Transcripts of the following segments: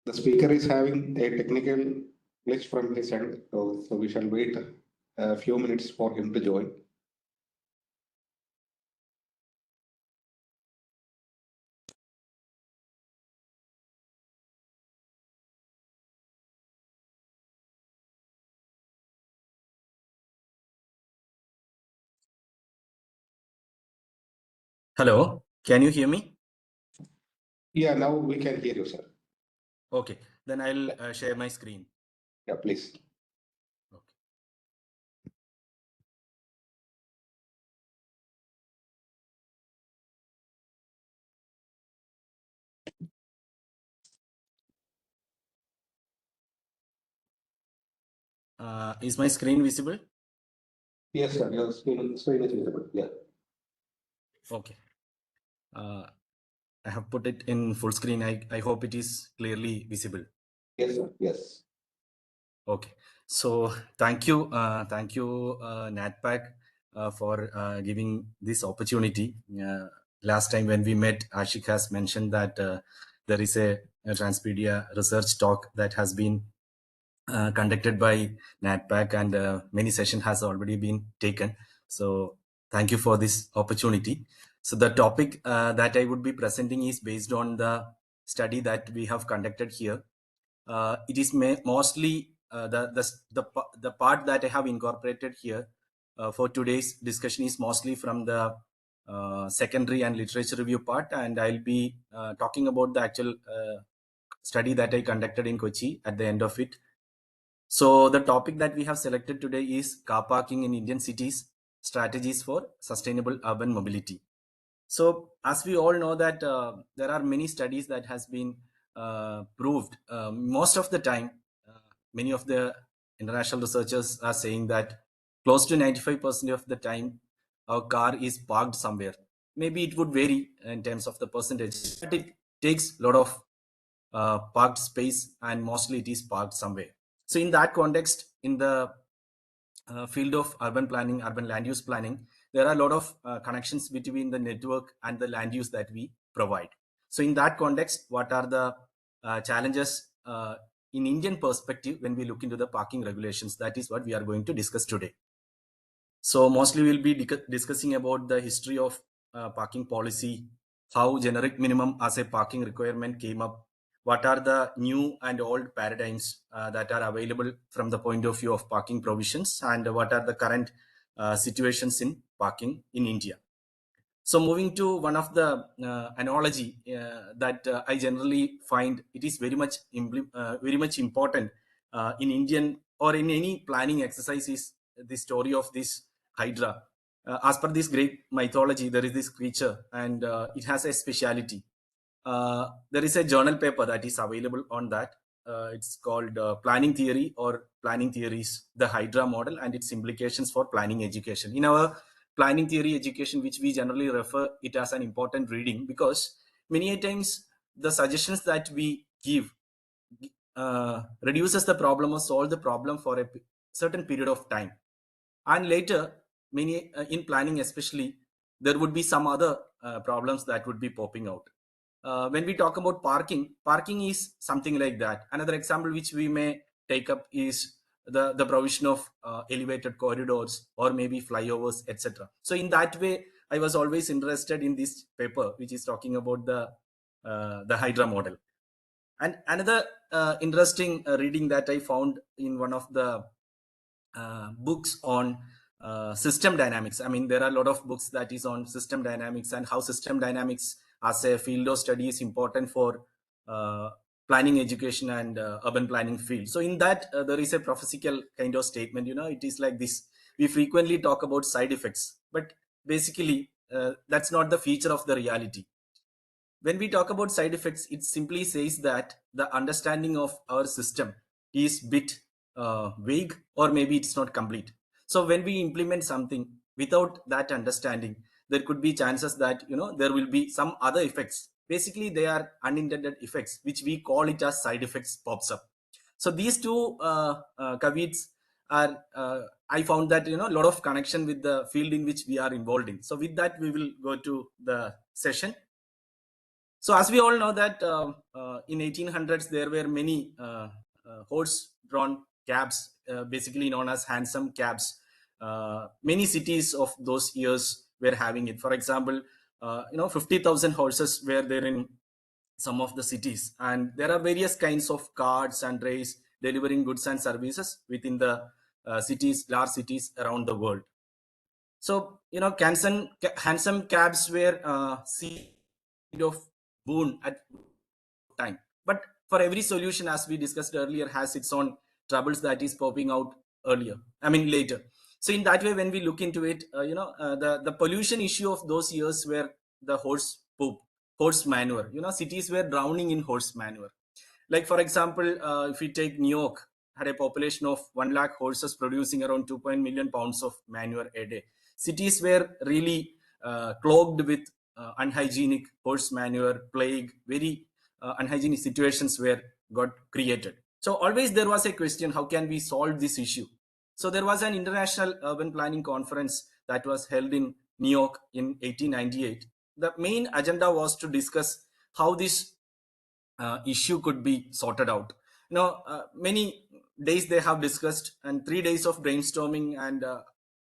The speaker is having a technical glitch from his end, so we shall wait a few minutes for him to join. Hello, can you hear me? Yeah, now we can hear you, sir. Okay, then I'll share my screen. Yeah, please. Okay. Is my screen visible? Yes, sir. Your screen is visible. Yeah. Okay. I have put it in full screen. I hope it is clearly visible. Yes, sir. Yes. Okay. So thank you, NATPAC, for giving this opportunity. Last time when we met, Ashik has mentioned that there is a Transpedia research talk that has been conducted by NATPAC, and many session has already been taken. So thank you for this opportunity. So the topic that I would be presenting is based on the study that we have conducted here. It is mostly the part that I have incorporated here for today's discussion is mostly from the secondary and literature review part, and I'll be talking about the actual study that I conducted in Kochi at the end of it. So the topic that we have selected today is car parking in Indian cities, strategies for sustainable urban mobility. So as we all know that there are many studies that has been proved most of the time, many of the international researchers are saying that close to 95% of the time our car is parked somewhere. Maybe it would vary in terms of the percentage, but it takes a lot of parked space, and mostly it is parked somewhere. So in that context, in the field of urban planning, urban land use planning, there are a lot of connections between the network and the land use that we provide. So in that context, what are the challenges in Indian perspective when we look into the parking regulations? That is what we are going to discuss today. So mostly we'll be discussing about the history of parking policy, how generic minimum as a parking requirement came up, what are the new and old paradigms that are available from the point of view of parking provisions, and what are the current situations in parking in India. So moving to one of the analogy that I generally find it is very much important in Indian or in any planning exercise is the story of this Hydra. As per this Greek mythology, there is this creature, and it has a speciality. There is a journal paper that is available on that. It's called Planning Theory or Planning Theories, the Hydra model and its implications for planning education. In our planning theory education, which we generally refer it as an important reading, because many a times the suggestions that we give reduces the problem or solve the problem for a certain period of time, and later many in planning especially there would be some other problems that would be popping out. When we talk about parking is something like that. Another example which we may take up is the provision of elevated corridors or maybe flyovers, etc. So in that way I was always interested in this paper which is talking about the Hydra model. And another interesting reading that I found in one of the books on system dynamics. I mean, there are a lot of books that is on system dynamics and how system dynamics as a field of study is important for planning education and urban planning field. So in that there is a prophetical kind of statement. It is like this: we frequently talk about side effects, but basically that's not the feature of the reality. When we talk about side effects, it simply says that the understanding of our system is bit vague, or maybe it's not complete. So when we implement something without that understanding, there could be chances that there will be some other effects. Basically they are unintended effects, which we call it as side effects pops up. So these two caveats are I found that a lot of connection with the field in which we are involved in. So with that we will go to the session. So as we all know that in 1800s there were many horse-drawn cabs, basically known as hansom cabs. Many cities of those years were having it. For example, 50,000 horses were there in some of the cities, and there are various kinds of carts and drays delivering goods and services within the cities, large cities around the world. So handsome cabs were seen of boon at time, but for every solution, as we discussed earlier, has its own troubles that is popping out later. So in that way, when we look into it, the pollution issue of those years were the horse poop, horse manure. Cities were drowning in horse manure. Like for example, if we take New York, had a population of 1 lakh horses producing around 2 million pounds of manure a day. Cities were really clogged with unhygienic horse manure, plague, very unhygienic situations were got created. So always there was a question, how can we solve this issue? So there was an international urban planning conference that was held in New York in 1898. The main agenda was to discuss how this issue could be sorted out. Many days they have discussed, and 3 days of brainstorming, and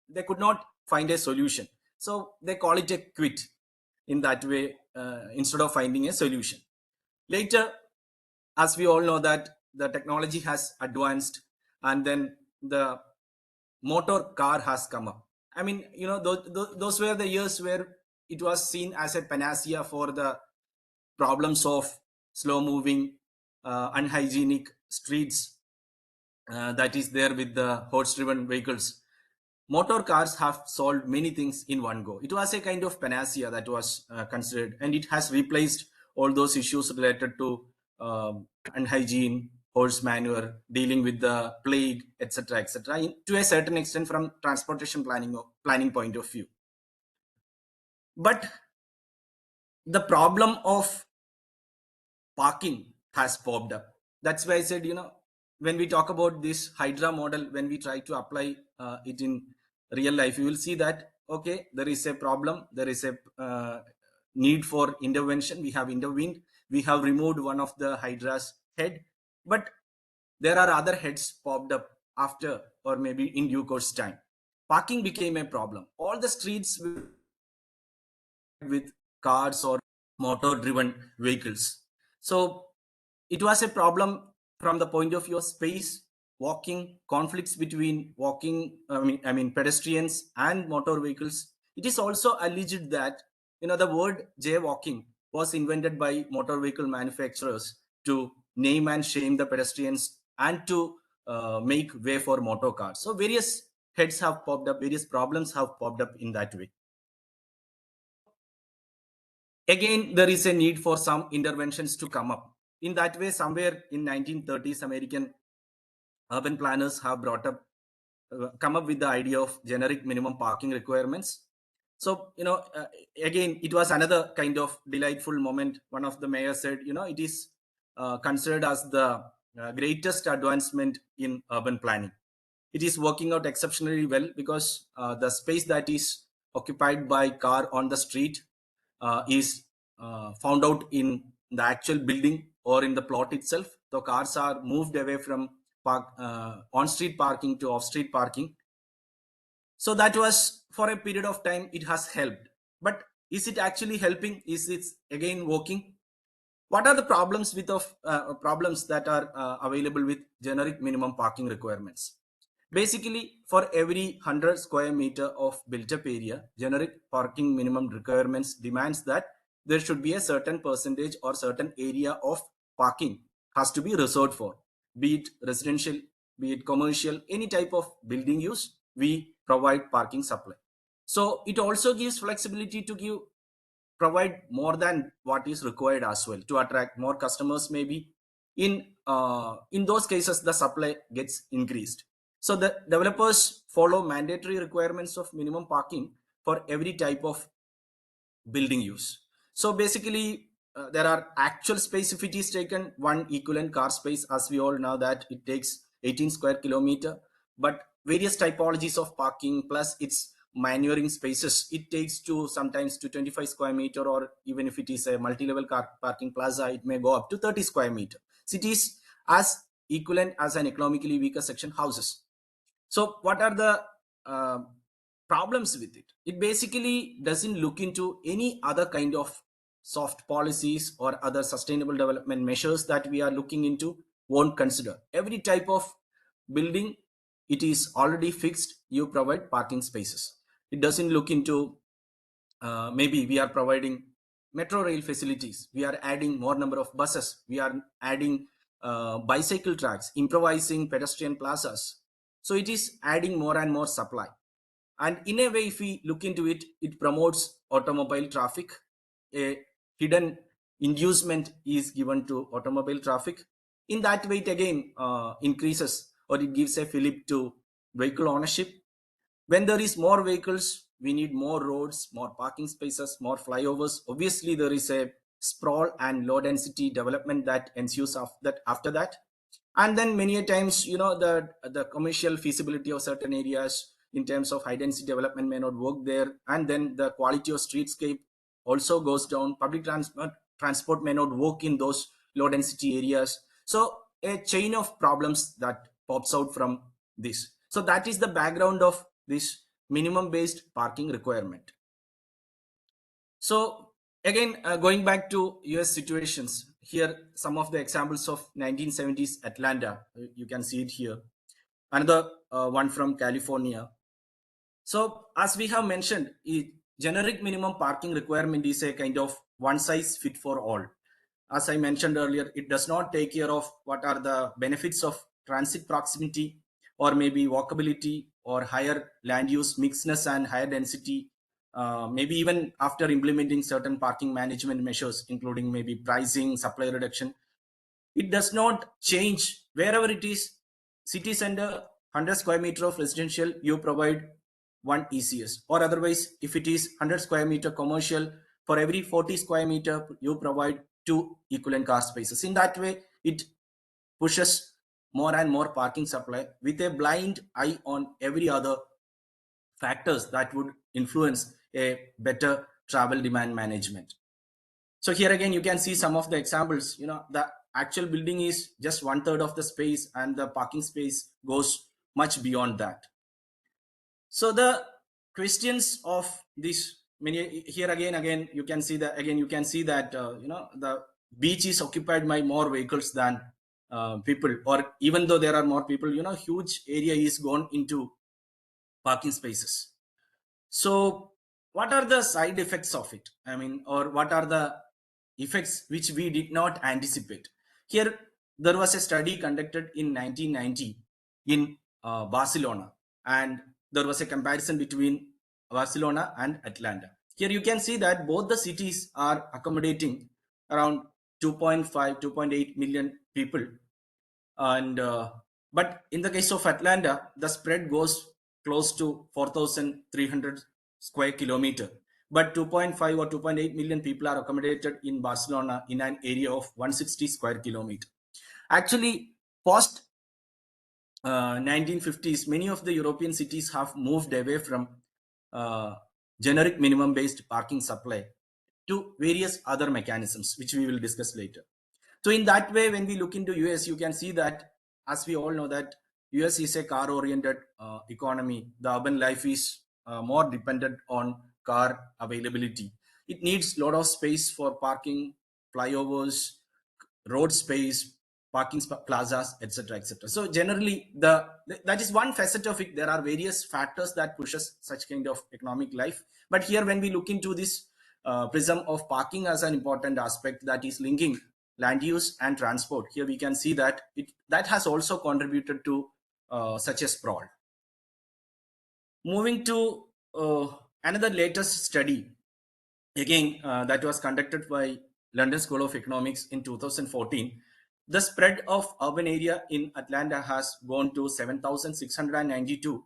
they could not find a solution. So they call it a quit in that way, instead of finding a solution. Later, as we all know that the technology has advanced, and then the motor car has come up. Those were the years where it was seen as a panacea for the problems of slow moving, unhygienic streets that is there with the horse driven vehicles. Motor cars have solved many things in one go. It was a kind of panacea that was considered, and it has replaced all those issues related to unhygiene, horse manure, dealing with the plague, etc., etc., to a certain extent from transportation planning point of view. But the problem of parking has popped up. That's why I said, when we talk about this Hydra model, when we try to apply it in real life, you will see that, okay, there is a problem, there is a need for intervention. We have intervened, we have removed one of the Hydra's head, but there are other heads popped up after, or maybe in due course time. Parking became a problem. All the streets with cars or motor driven vehicles. So it was a problem from the point of view of space, walking, conflicts between pedestrians and motor vehicles. It is also alleged that the word jaywalking was invented by motor vehicle manufacturers to name and shame the pedestrians and to make way for motor cars. So various heads have popped up, various problems have popped up in that way. Again, there is a need for some interventions to come up. In that way, somewhere in 1930s, American urban planners have come up with the idea of generic minimum parking requirements. So, again, it was another kind of delightful moment. One of the mayors said, it is considered as the greatest advancement in urban planning. It is working out exceptionally well because the space that is occupied by car on the street is found out in the actual building or in the plot itself. The cars are moved away from on-street parking to off-street parking. So that was for a period of time, it has helped. But is it actually helping? Is it again working? What are the problems with problems that are available with generic minimum parking requirements? Basically, for every 100 square meter of built-up area, generic parking minimum requirements demands that there should be a certain percentage or certain area of parking has to be reserved for, be it residential, be it commercial, any type of building use, we provide parking supply. So it also gives flexibility to provide more than what is required as well to attract more customers. Maybe in those cases the supply gets increased. So the developers follow mandatory requirements of minimum parking for every type of building use. So basically there are actual space. If it is taken one equivalent car space, as we all know that it takes 18 square kilometer, but various typologies of parking plus its manuring spaces, it takes to sometimes to 25 square meter, or even if it is a multi-level car parking plaza, it may go up to 30 square meter. Cities as equivalent as an economically weaker section houses. So what are the uh, problems with it? It basically doesn't look into any other kind of soft policies or other sustainable development measures that we are looking into. Won't consider every type of building. It is already fixed. You provide parking spaces. It doesn't look into maybe we are providing metro rail facilities, we are adding more number of buses, we are adding bicycle tracks, improvising pedestrian plazas. So it is adding more and more supply. And in a way, if we look into it, it promotes automobile traffic. A hidden inducement is given to automobile traffic. In that way, it again increases, or it gives a fillip to vehicle ownership. When there is more vehicles, we need more roads, more parking spaces, more flyovers. Obviously there is a sprawl and low density development that ensues after that. And then many a times, the commercial feasibility of certain areas in terms of high density development may not work there, and then the quality of streetscape also goes down. Public transport may not work in those low density areas. So a chain of problems that pops out from this. So that is the background of this minimum based parking requirement. So again, going back to US situations, here some of the examples of 1970s Atlanta. You can see it here. Another one from California. So as we have mentioned, generic minimum parking requirement is a kind of one size fit for all. As I mentioned earlier, it does not take care of what are the benefits of transit proximity, or maybe walkability, or higher land use mixedness and higher density. Maybe even after implementing certain parking management measures, including maybe pricing, supply reduction, it does not change wherever it is. City center, 100 square meter of residential, you provide one ECS, or otherwise if it is 100 square meter commercial, for every 40 square meter you provide two equivalent car spaces. In that way, it pushes more and more parking supply with a blind eye on every other factors that would influence a better travel demand management. So here again, you can see some of the examples. The actual building is just 1/3 of the space, and the parking space goes much beyond that. So the questions of this many here again you can see that the beach is occupied by more vehicles than people, or even though there are more people, huge area is gone into parking spaces. So what are the side effects of it? I mean, or what are the effects which we did not anticipate? Here, there was a study conducted in 1990 in Barcelona, and there was a comparison between Barcelona and Atlanta. Here you can see that both the cities are accommodating around 2.5, 2.8 million people. And but in the case of Atlanta, the spread goes close to 4,300 square kilometer. But 2.5 or 2.8 million people are accommodated in Barcelona in an area of 160 square kilometer. Actually, post 1950s, many of the European cities have moved away from generic minimum based parking supply to various other mechanisms, which we will discuss later. So in that way, when we look into US, you can see that, as we all know, that US is a car oriented economy. The urban life is more dependent on car availability. It needs a lot of space for parking, flyovers, road space, parking plazas, etc., etc. So generally, that is one facet of it. There are various factors that pushes such kind of economic life. But here, when we look into this prism of parking as an important aspect that is linking land use and transport, here we can see that that has also contributed to such a sprawl. Moving to another latest study, again that was conducted by London School of Economics in 2014. The spread of urban area in Atlanta has gone to 7,692,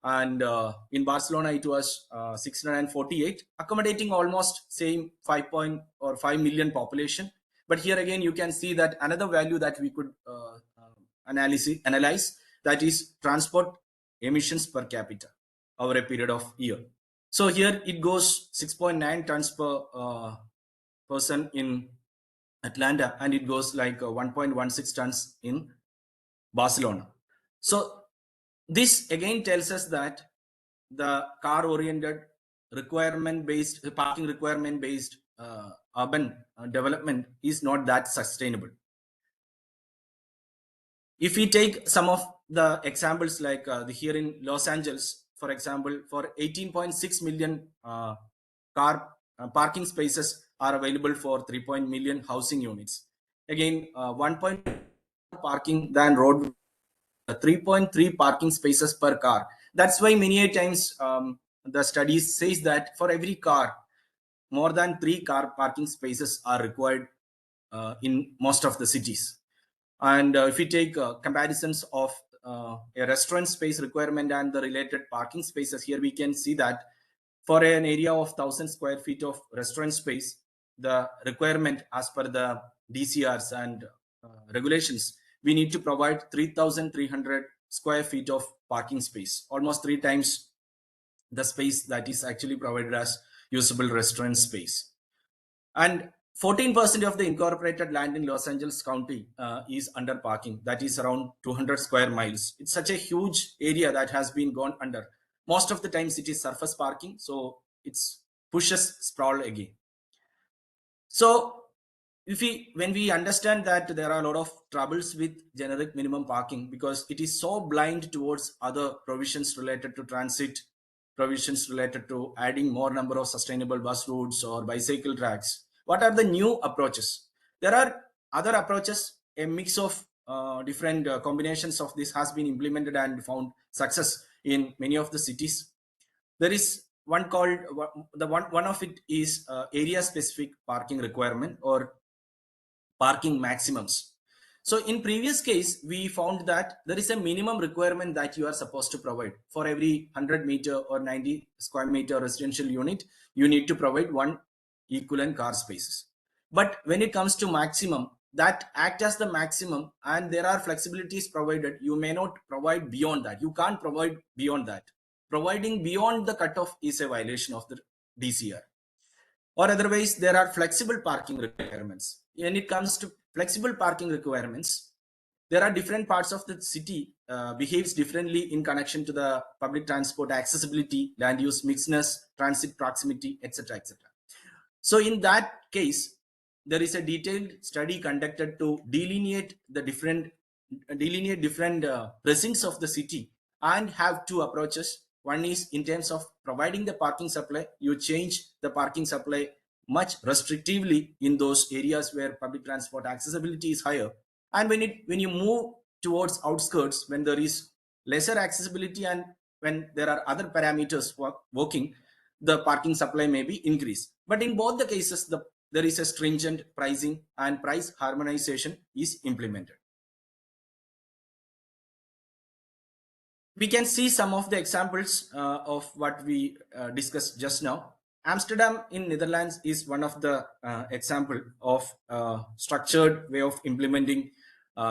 and in Barcelona it was 648, accommodating almost same 5 million population. But here again you can see that another value that we could analyze, that is transport emissions per capita. over a period of year. So here it goes 6.9 tons per person in Atlanta, and it goes like 1.16 tons in Barcelona. So this again tells us that the car oriented requirement based parking requirement based urban development is not that sustainable. If we take some of the examples like here in Los Angeles, for example, for 18.6 million car parking spaces are available for 3 million housing units. Again, 1. Parking than road, 3.3 parking spaces per car. That's why many a times the studies says that for every car, more than 3 car parking spaces are required in most of the cities. And if we take comparisons of a restaurant space requirement and the related parking spaces, here we can see that for an area of 1,000 square feet of restaurant space, the requirement as per the DCRs and regulations, we need to provide 3,300 square feet of parking space, almost 3 times the space that is actually provided as usable restaurant space. And 14% of the incorporated land in Los Angeles County is under parking. That is around 200 square miles. It's such a huge area that has been gone under. Most of the times it is surface parking, so it's pushes sprawl again. So when we understand that there are a lot of troubles with generic minimum parking because it is so blind towards other provisions related to transit, provisions related to adding more number of sustainable bus routes or bicycle tracks, what are the new approaches? There are other approaches, a mix of different combinations of this has been implemented and found success in many of the cities. There is one called one of it is area specific parking requirement or parking maximums. So in previous case, we found that there is a minimum requirement that you are supposed to provide for every 100 meter or 90 square meter residential unit. You need to provide one equivalent car spaces. But when it comes to maximum, that act as the maximum, and there are flexibilities provided. You may not provide beyond that. You can't provide beyond that. Providing beyond the cutoff is a violation of the DCR. Or otherwise, there are flexible parking requirements. When it comes to flexible parking requirements, there are different parts of the city behaves differently in connection to the public transport accessibility, land use mixedness, transit proximity, etc., etc. So in that case, there is a detailed study conducted to delineate different precincts of the city and have 2 approaches. One is in terms of providing the parking supply. You change the parking supply much restrictively in those areas where public transport accessibility is higher. And when you move towards outskirts, when there is lesser accessibility and when there are other parameters working, the parking supply may be increased. But in both the cases, there is a stringent pricing and price harmonization is implemented. We can see some of the examples of what we discussed just now. Amsterdam in Netherlands is one of the example of structured way of implementing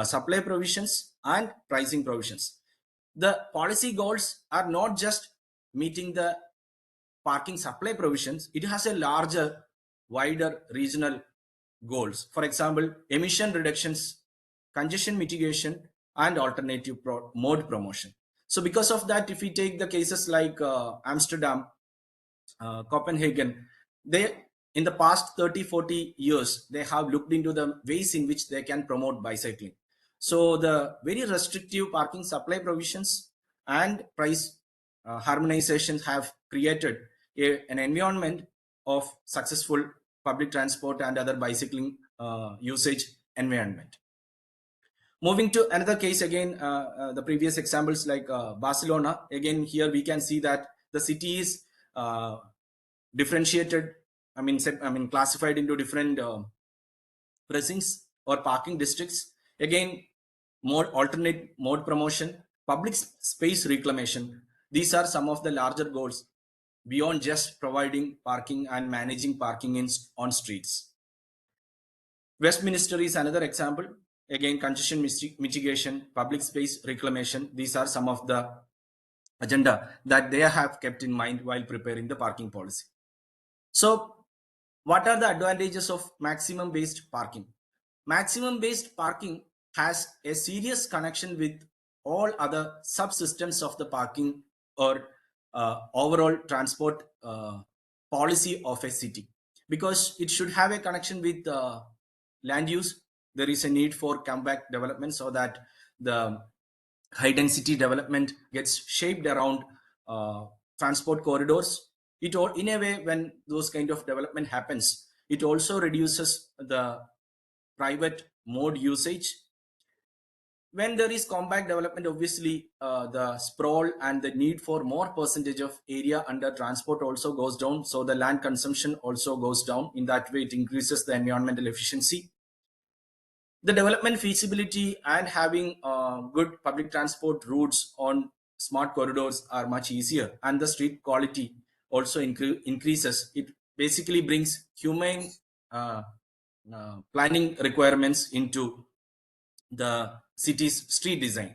supply provisions and pricing provisions. The policy goals are not just meeting the parking supply provisions, it has a larger, wider regional goals. For example, emission reductions, congestion mitigation, and alternative mode promotion. So because of that, if we take the cases like Amsterdam, Copenhagen, they in the past 30-40 years, they have looked into the ways in which they can promote bicycling. So the very restrictive parking supply provisions and price harmonizations have created an environment of successful public transport and other bicycling usage environment. Moving to another case again, the previous examples like Barcelona, again here we can see that the city is differentiated, classified into different precincts or parking districts. Again, more alternate mode promotion, public space reclamation. These are some of the larger goals beyond just providing parking and managing parking on streets. Westminster is another example. Again, congestion mitigation, public space reclamation. These are some of the agenda that they have kept in mind while preparing the parking policy. So what are the advantages of maximum based parking? Maximum based parking has a serious connection with all other subsystems of the parking or overall transport policy of a city, because it should have a connection with land use. There is a need for compact development so that the high density development gets shaped around transport corridors. It all, in a way, when those kind of development happens, it also reduces the private mode usage. When there is compact development, obviously the sprawl and the need for more percentage of area under transport also goes down, so the land consumption also goes down. In that way, it increases the environmental efficiency. The development feasibility and having good public transport routes on smart corridors are much easier, and the street quality also increases. It basically brings humane planning requirements into the city's street design.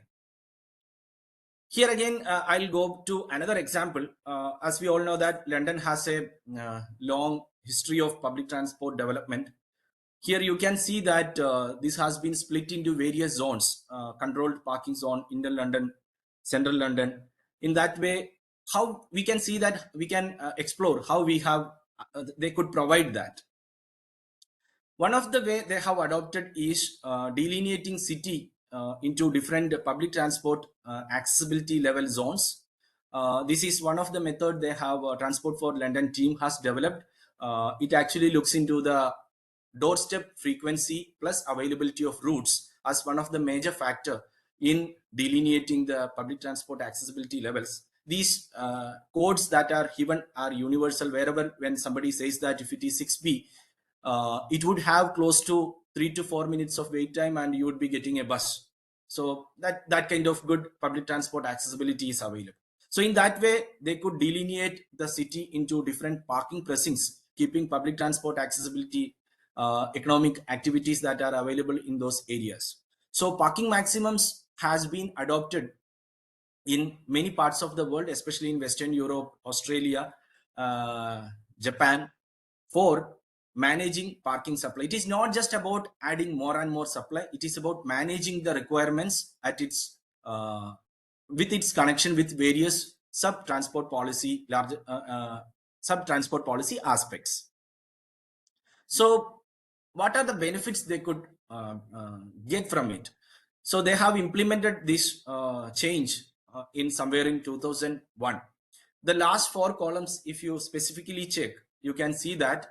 Here again, I'll go to another example. As we all know that London has a long history of public transport development. Here you can see that this has been split into various zones: controlled parking zone, inner London, central London. In that way, how we can see that we can explore how we have they could provide that. One of the way they have adopted is delineating city into different public transport accessibility level zones. This is one of the method they have Transport for London team has developed. It actually looks into the doorstep frequency plus availability of routes as one of the major factor in delineating the public transport accessibility levels. These codes that are given are universal. Wherever when somebody says that if it is 6B, it would have close to 3 to 4 minutes of wait time and you would be getting a bus. So that kind of good public transport accessibility is available. So in that way, they could delineate the city into different parking precincts, keeping public transport accessibility, economic activities that are available in those areas. So parking maximums has been adopted in many parts of the world, especially in Western Europe, Australia, Japan, for managing parking supply. It is not just about adding more and more supply. It is about managing the requirements at its with its connection with various sub-transport policy aspects. So what are the benefits they could get from it? So they have implemented this change in somewhere in 2001. The last 4 columns, if you specifically check, you can see that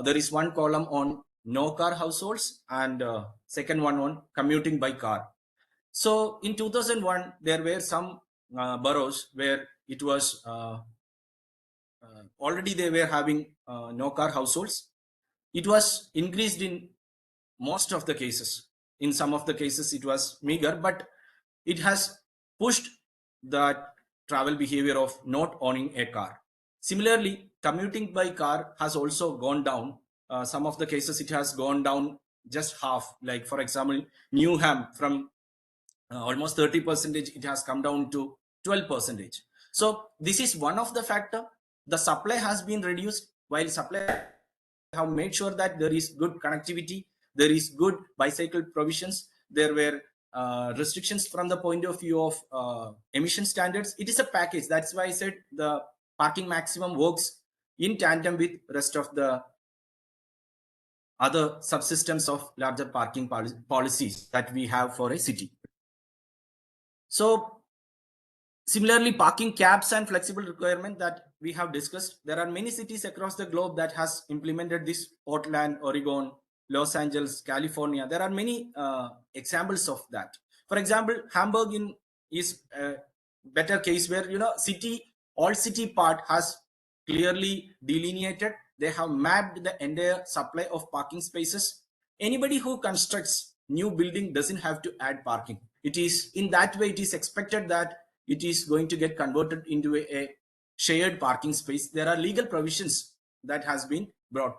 there is one column on no car households and second one on commuting by car. So in 2001, there were some boroughs where it was already they were having no car households. It was increased in most of the cases. In some of the cases, it was meager, but it has pushed the travel behavior of not owning a car. Similarly, commuting by car has also gone down. Some of the cases, it has gone down just half. Like, for example, Newham, from almost 30%, it has come down to 12%. So this is one of the factor. The supply has been reduced, while supply have made sure that there is good connectivity, there is good bicycle provisions, there were restrictions from the point of view of emission standards. It is a package. That's why I said the parking maximum works in tandem with rest of the other subsystems of larger parking policies that we have for a city. So similarly, parking caps and flexible requirement that we have discussed. There are many cities across the globe that has implemented this: Portland, Oregon, Los Angeles, California. There are many examples of that. For example, Hamburg is a better case where, all city part has clearly delineated. They have mapped the entire supply of parking spaces. Anybody who constructs new building doesn't have to add parking. It is in that way, it is expected that it is going to get converted into a shared parking space. There are legal provisions that has been brought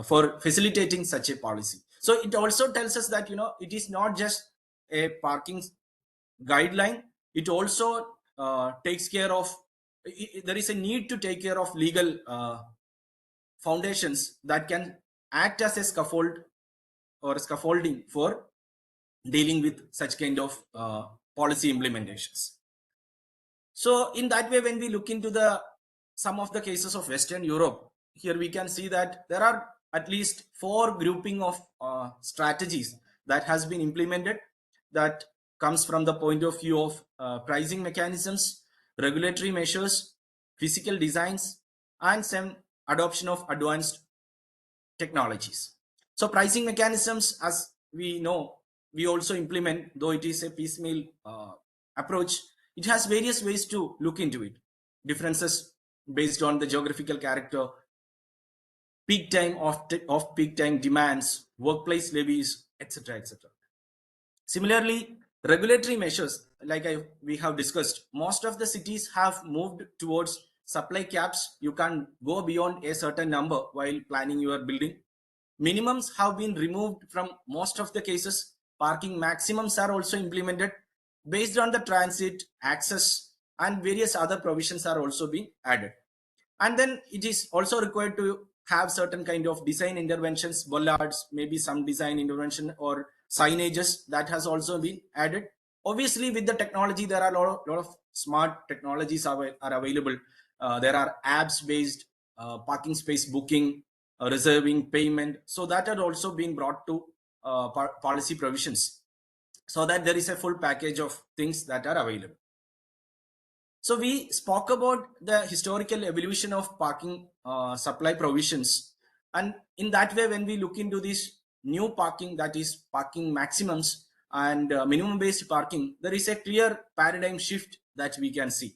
for facilitating such a policy. So it also tells us that, it is not just a parking guideline. It also takes care of, there is a need to take care of legal foundations that can act as a scaffold or scaffolding for dealing with such kind of policy implementations. So in that way, when we look into the some of the cases of Western Europe, here we can see that there are at least 4 grouping of strategies that has been implemented, that comes from the point of view of pricing mechanisms, regulatory measures, physical designs, and some adoption of advanced technologies. So pricing mechanisms, as we know, we also implement, though it is a piecemeal approach. It has various ways to look into it. Differences based on the geographical character, peak time of peak time demands, workplace levies, etc., etc. Similarly, regulatory measures, like we have discussed, most of the cities have moved towards supply caps. You can go beyond a certain number while planning your building. Minimums have been removed from most of the cases. Parking maximums are also implemented based on the transit, access, and various other provisions are also being added. And then it is also required to have certain kind of design interventions, bollards, maybe some design intervention or signages that has also been added. Obviously, with the technology, there are a lot of smart technologies are available. There are apps based parking space booking, reserving, payment. So that had also been brought to policy provisions, so that there is a full package of things that are available. So we spoke about the historical evolution of parking supply provisions, and in that way, when we look into this new parking, that is parking maximums and minimum based parking, there is a clear paradigm shift that we can see.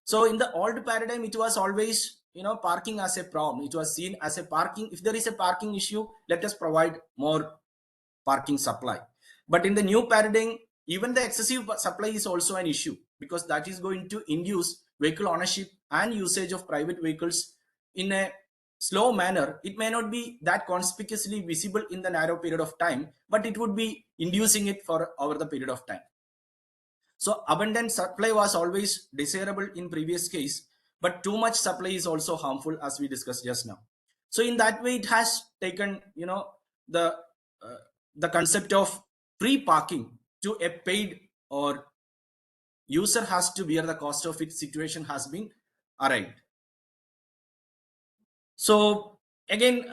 So in the old paradigm, it was always, parking as a problem. It was seen as a parking. If there is a parking issue, let us provide more parking supply. But in the new paradigm, even the excessive supply is also an issue, because that is going to induce vehicle ownership and usage of private vehicles in a slow manner. It may not be that conspicuously visible in the narrow period of time, but it would be inducing it for over the period of time. So abundant supply was always desirable in previous case, but too much supply is also harmful, as we discussed just now. So in that way, it has taken, the the concept of free parking to a paid, or user has to bear the cost of it situation has been arrived. So again,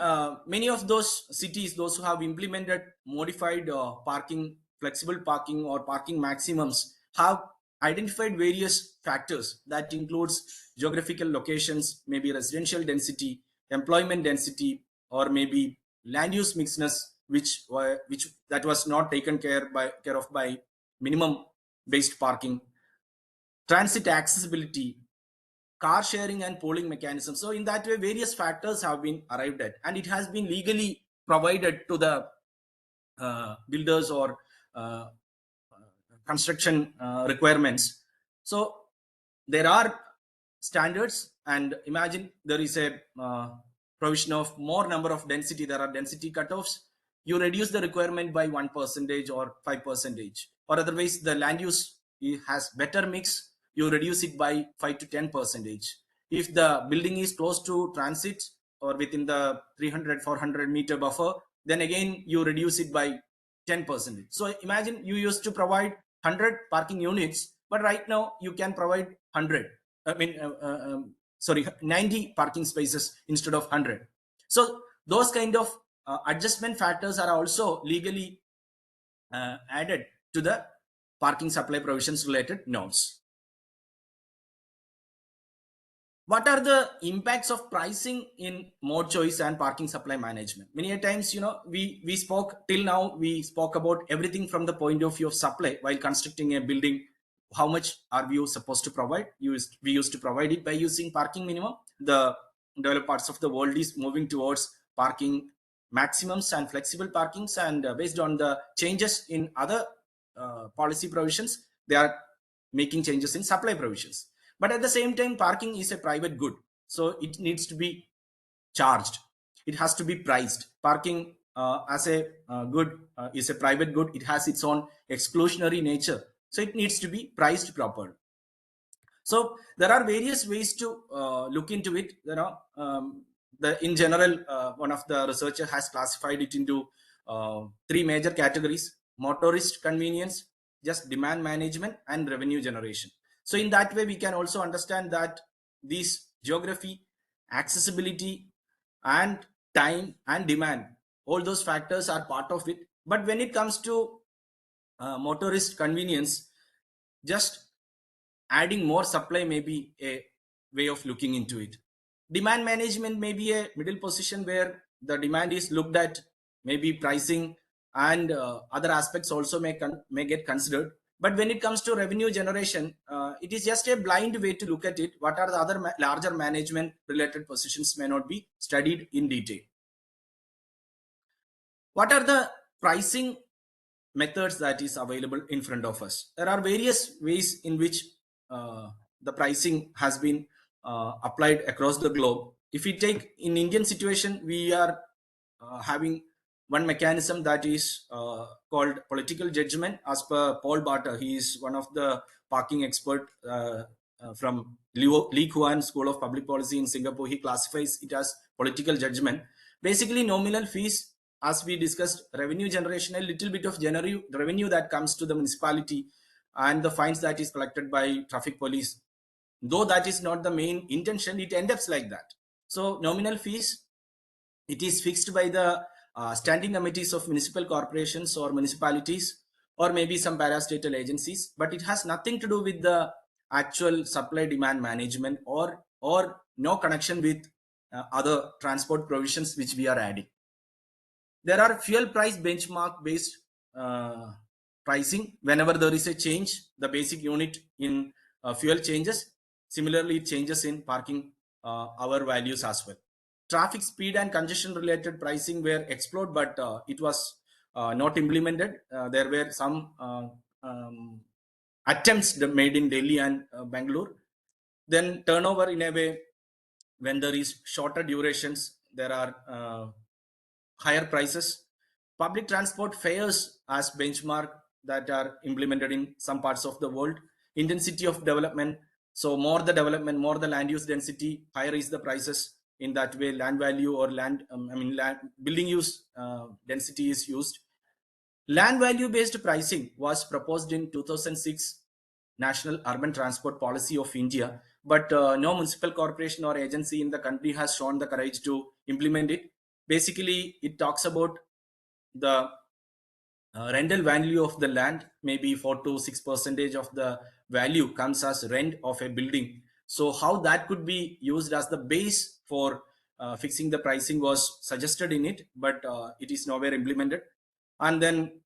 many of those cities, those who have implemented modified parking, flexible parking or parking maximums, have identified various factors that includes geographical locations, maybe residential density, employment density, or maybe land use mixedness, which that was not taken care of by minimum based parking, transit accessibility, car sharing and pooling mechanisms. So in that way, various factors have been arrived at, and it has been legally provided to the builders or construction requirements. So there are standards, and imagine there is a provision of more number of density. There are density cutoffs. You reduce the requirement by 1% or 5%, or otherwise the land use has better mix, you reduce it by 5 to 10%. If the building is close to transit or within the 300-400 meter buffer, then again you reduce it by 10%. So imagine you used to provide 100 parking units, but right now you can provide 100. 90 parking spaces instead of 100. So those kind of adjustment factors are also legally added to the parking supply provisions related notes. What are the impacts of pricing in mode choice and parking supply management? Many a times, we spoke till now, we spoke about everything from the point of view of supply while constructing a building. How much are we supposed to provide? We used to provide it by using parking minimum. The developed parts of the world is moving towards parking maximums and flexible parkings, and based on the changes in other policy provisions, they are making changes in supply provisions. But at the same time, parking is a private good, so it needs to be charged. It has to be priced. Parking as a good is a private good. It has its own exclusionary nature, so it needs to be priced properly. So there are various ways to look into it. In general, one of the researcher has classified it into three major categories: motorist convenience, just demand management, and revenue generation. So in that way, we can also understand that these geography, accessibility, and time and demand, all those factors are part of it. But when it comes to motorist convenience, just adding more supply may be a way of looking into it. Demand management may be a middle position where the demand is looked at, maybe pricing and other aspects also may get considered. But when it comes to revenue generation, it is just a blind way to look at it. What are the other larger management related positions may not be studied in detail. What are the pricing methods that is available in front of us? There are various ways in which the pricing has been applied across the globe. If we take in Indian situation, we are having one mechanism that is called political judgment. As per Paul Barter, he is one of the parking expert from Lee Kuan School of Public Policy in Singapore. He classifies it as political judgment. Basically, nominal fees, as we discussed, revenue generation, a little bit of revenue that comes to the municipality, and the fines that is collected by traffic police. Though that is not the main intention, it ends up like that. So nominal fees, it is fixed by the standing committees of municipal corporations or municipalities, or maybe some parastatal agencies, but it has nothing to do with the actual supply demand management, or no connection with other transport provisions which we are adding. There are fuel price benchmark based pricing. Whenever there is a change, the basic unit in fuel changes. Similarly, it changes in parking our values as well. Traffic speed and congestion related pricing were explored, but it was not implemented. There were some attempts made in Delhi and Bangalore. Then turnover, in a way, when there is shorter durations, there are higher prices. Public transport fares as benchmark that are implemented in some parts of the world. Intensity of development. So more the development, more the land use density, higher is the prices. In that way, land value or building use density is used. Land value based pricing was proposed in 2006 National Urban Transport Policy of India, but no municipal corporation or agency in the country has shown the courage to implement it. Basically, it talks about the rental value of the land, maybe 4 to 6% of the value comes as rent of a building. So how that could be used as the base for fixing the pricing was suggested in it, but it is nowhere implemented. And then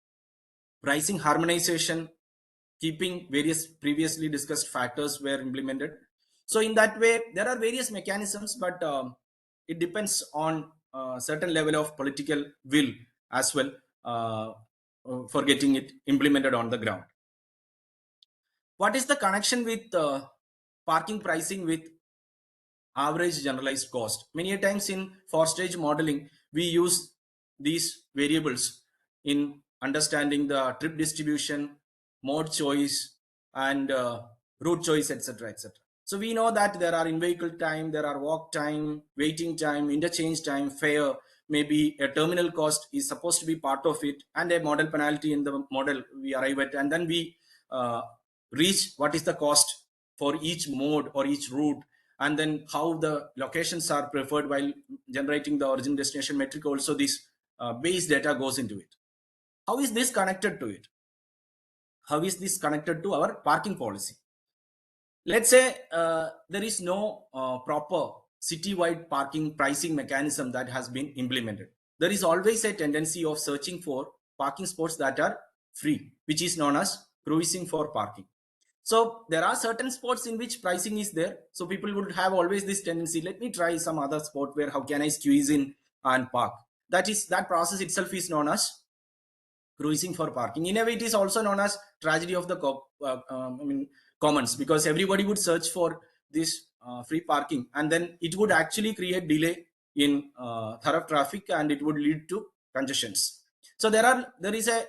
pricing harmonization, keeping various previously discussed factors were implemented. So in that way, there are various mechanisms, but it depends on a certain level of political will as well for getting it implemented on the ground. What is the connection with parking pricing with average generalized cost? Many a times in four-stage modeling, we use these variables in understanding the trip distribution, mode choice, and route choice, etc., etc. So we know that there are in-vehicle time, there are walk time, waiting time, interchange time, fare, maybe a terminal cost is supposed to be part of it, and a model penalty in the model we arrive at, and then we reach what is the cost for each mode or each route, and then how the locations are preferred while generating the origin destination metric. Also, this base data goes into it. How is this connected to it? How is this connected to our parking policy? Let's say there is no proper city-wide parking pricing mechanism that has been implemented. There is always a tendency of searching for parking spots that are free, which is known as cruising for parking. So there are certain spots in which pricing is there. So people would have always this tendency, let me try some other spot where how can I squeeze in and park. That process itself is known as cruising for parking. In a way, it is also known as tragedy of the commons, because everybody would search for this free parking, and then it would actually create delay in thorough traffic, and it would lead to congestions. So there is a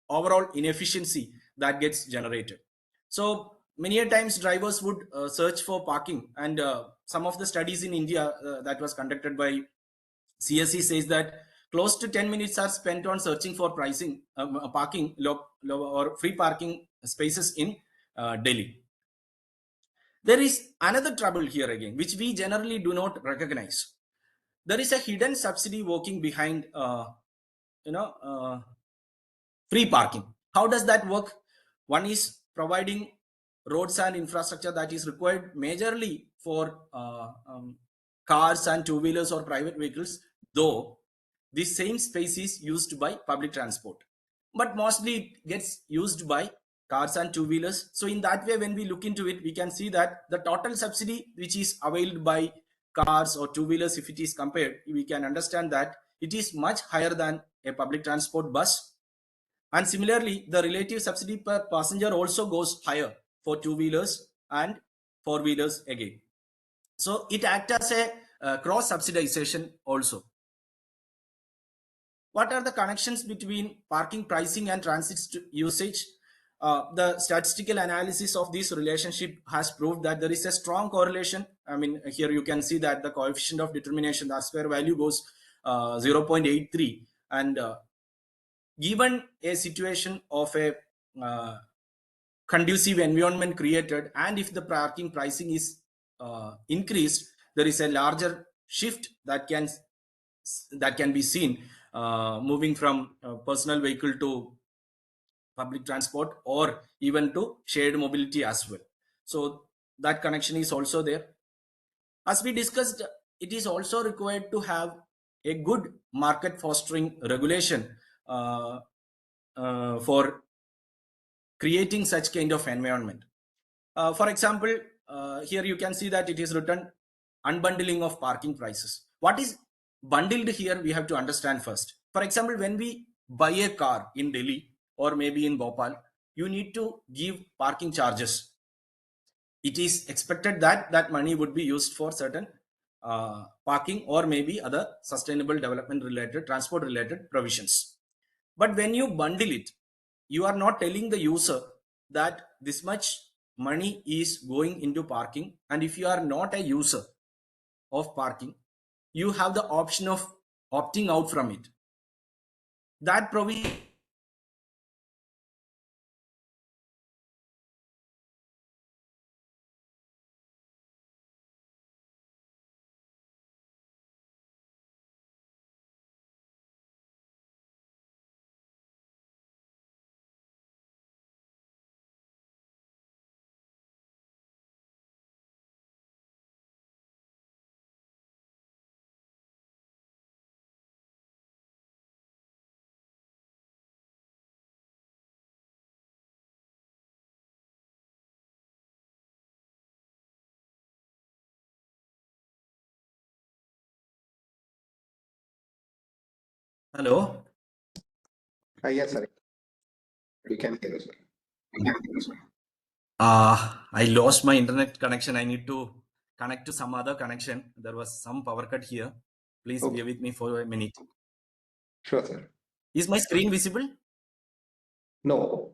overall inefficiency that gets generated. So many a times drivers would search for parking, and some of the studies in India that was conducted by CSE says that close to 10 minutes are spent on searching for pricing parking or free parking spaces in Delhi. There is another trouble here again, which we generally do not recognize. There is a hidden subsidy working behind, you know, free parking. How does that work? One is providing roads and infrastructure that is required majorly for cars and two-wheelers or private vehicles, though the same space is used by public transport, but mostly it gets used by cars and two-wheelers. So in that way, when we look into it, we can see that the total subsidy which is availed by cars or two-wheelers, if it is compared, we can understand that it is much higher than a public transport bus. And similarly, the relative subsidy per passenger also goes higher for two-wheelers and four-wheelers again. So it acts as a cross subsidization also. What are the connections between parking pricing and transit usage? The statistical analysis of this relationship has proved that there is a strong correlation. I mean, here you can see that the coefficient of determination, the R-square value goes 0.83, and given a situation of a conducive environment created, and if the parking pricing is increased, there is a larger shift that can be seen, moving from personal vehicle to public transport or even to shared mobility as well. So that connection is also there. As we discussed, it is also required to have a good market fostering regulation for creating such kind of environment. For example, here you can see that it is written unbundling of parking prices. What is bundled here? We have to understand first. For example, when we buy a car in Delhi or maybe in Bhopal, you need to give parking charges. It is expected that that money would be used for certain parking or maybe other sustainable development related, transport related provisions. But when you bundle it, you are not telling the user that this much money is going into parking, and if you are not a user of parking, you have the option of opting out from it. That provision hello. Yes, sir. We can hear you, sir. I lost my internet connection. I need to connect to some other connection. There was some power cut here. Please Okay. bear with me for a minute. Sure, sir. Is my screen visible? No.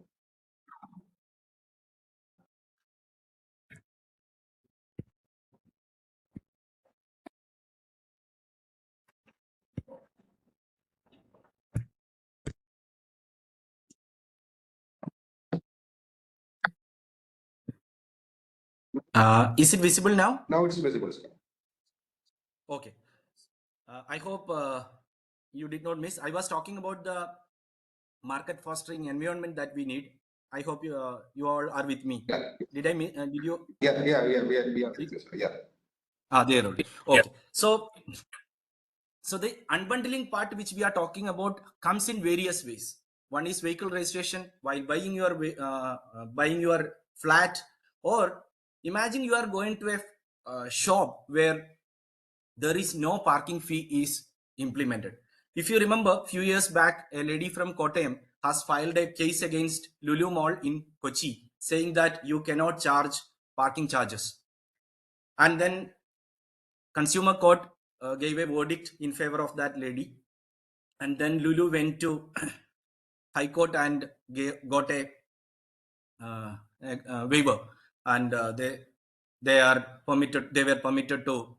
Is it visible now? Now it's visible, sir. Okay. I hope you did not miss. I was talking about the market fostering environment that we need. I hope you all are with me. Yeah. Did I miss? Did you? Yeah. We are with you, sir. Yeah. There only. Okay. So the unbundling part which we are talking about comes in various ways. One is vehicle registration while buying your flat, or imagine you are going to a shop where there is no parking fee is implemented. If you remember, few years back, a lady from Kottayam has filed a case against Lulu Mall in Kochi, saying that you cannot charge parking charges. And then Consumer Court gave a verdict in favor of that lady. And then Lulu went to High Court and got a waiver. and they were permitted to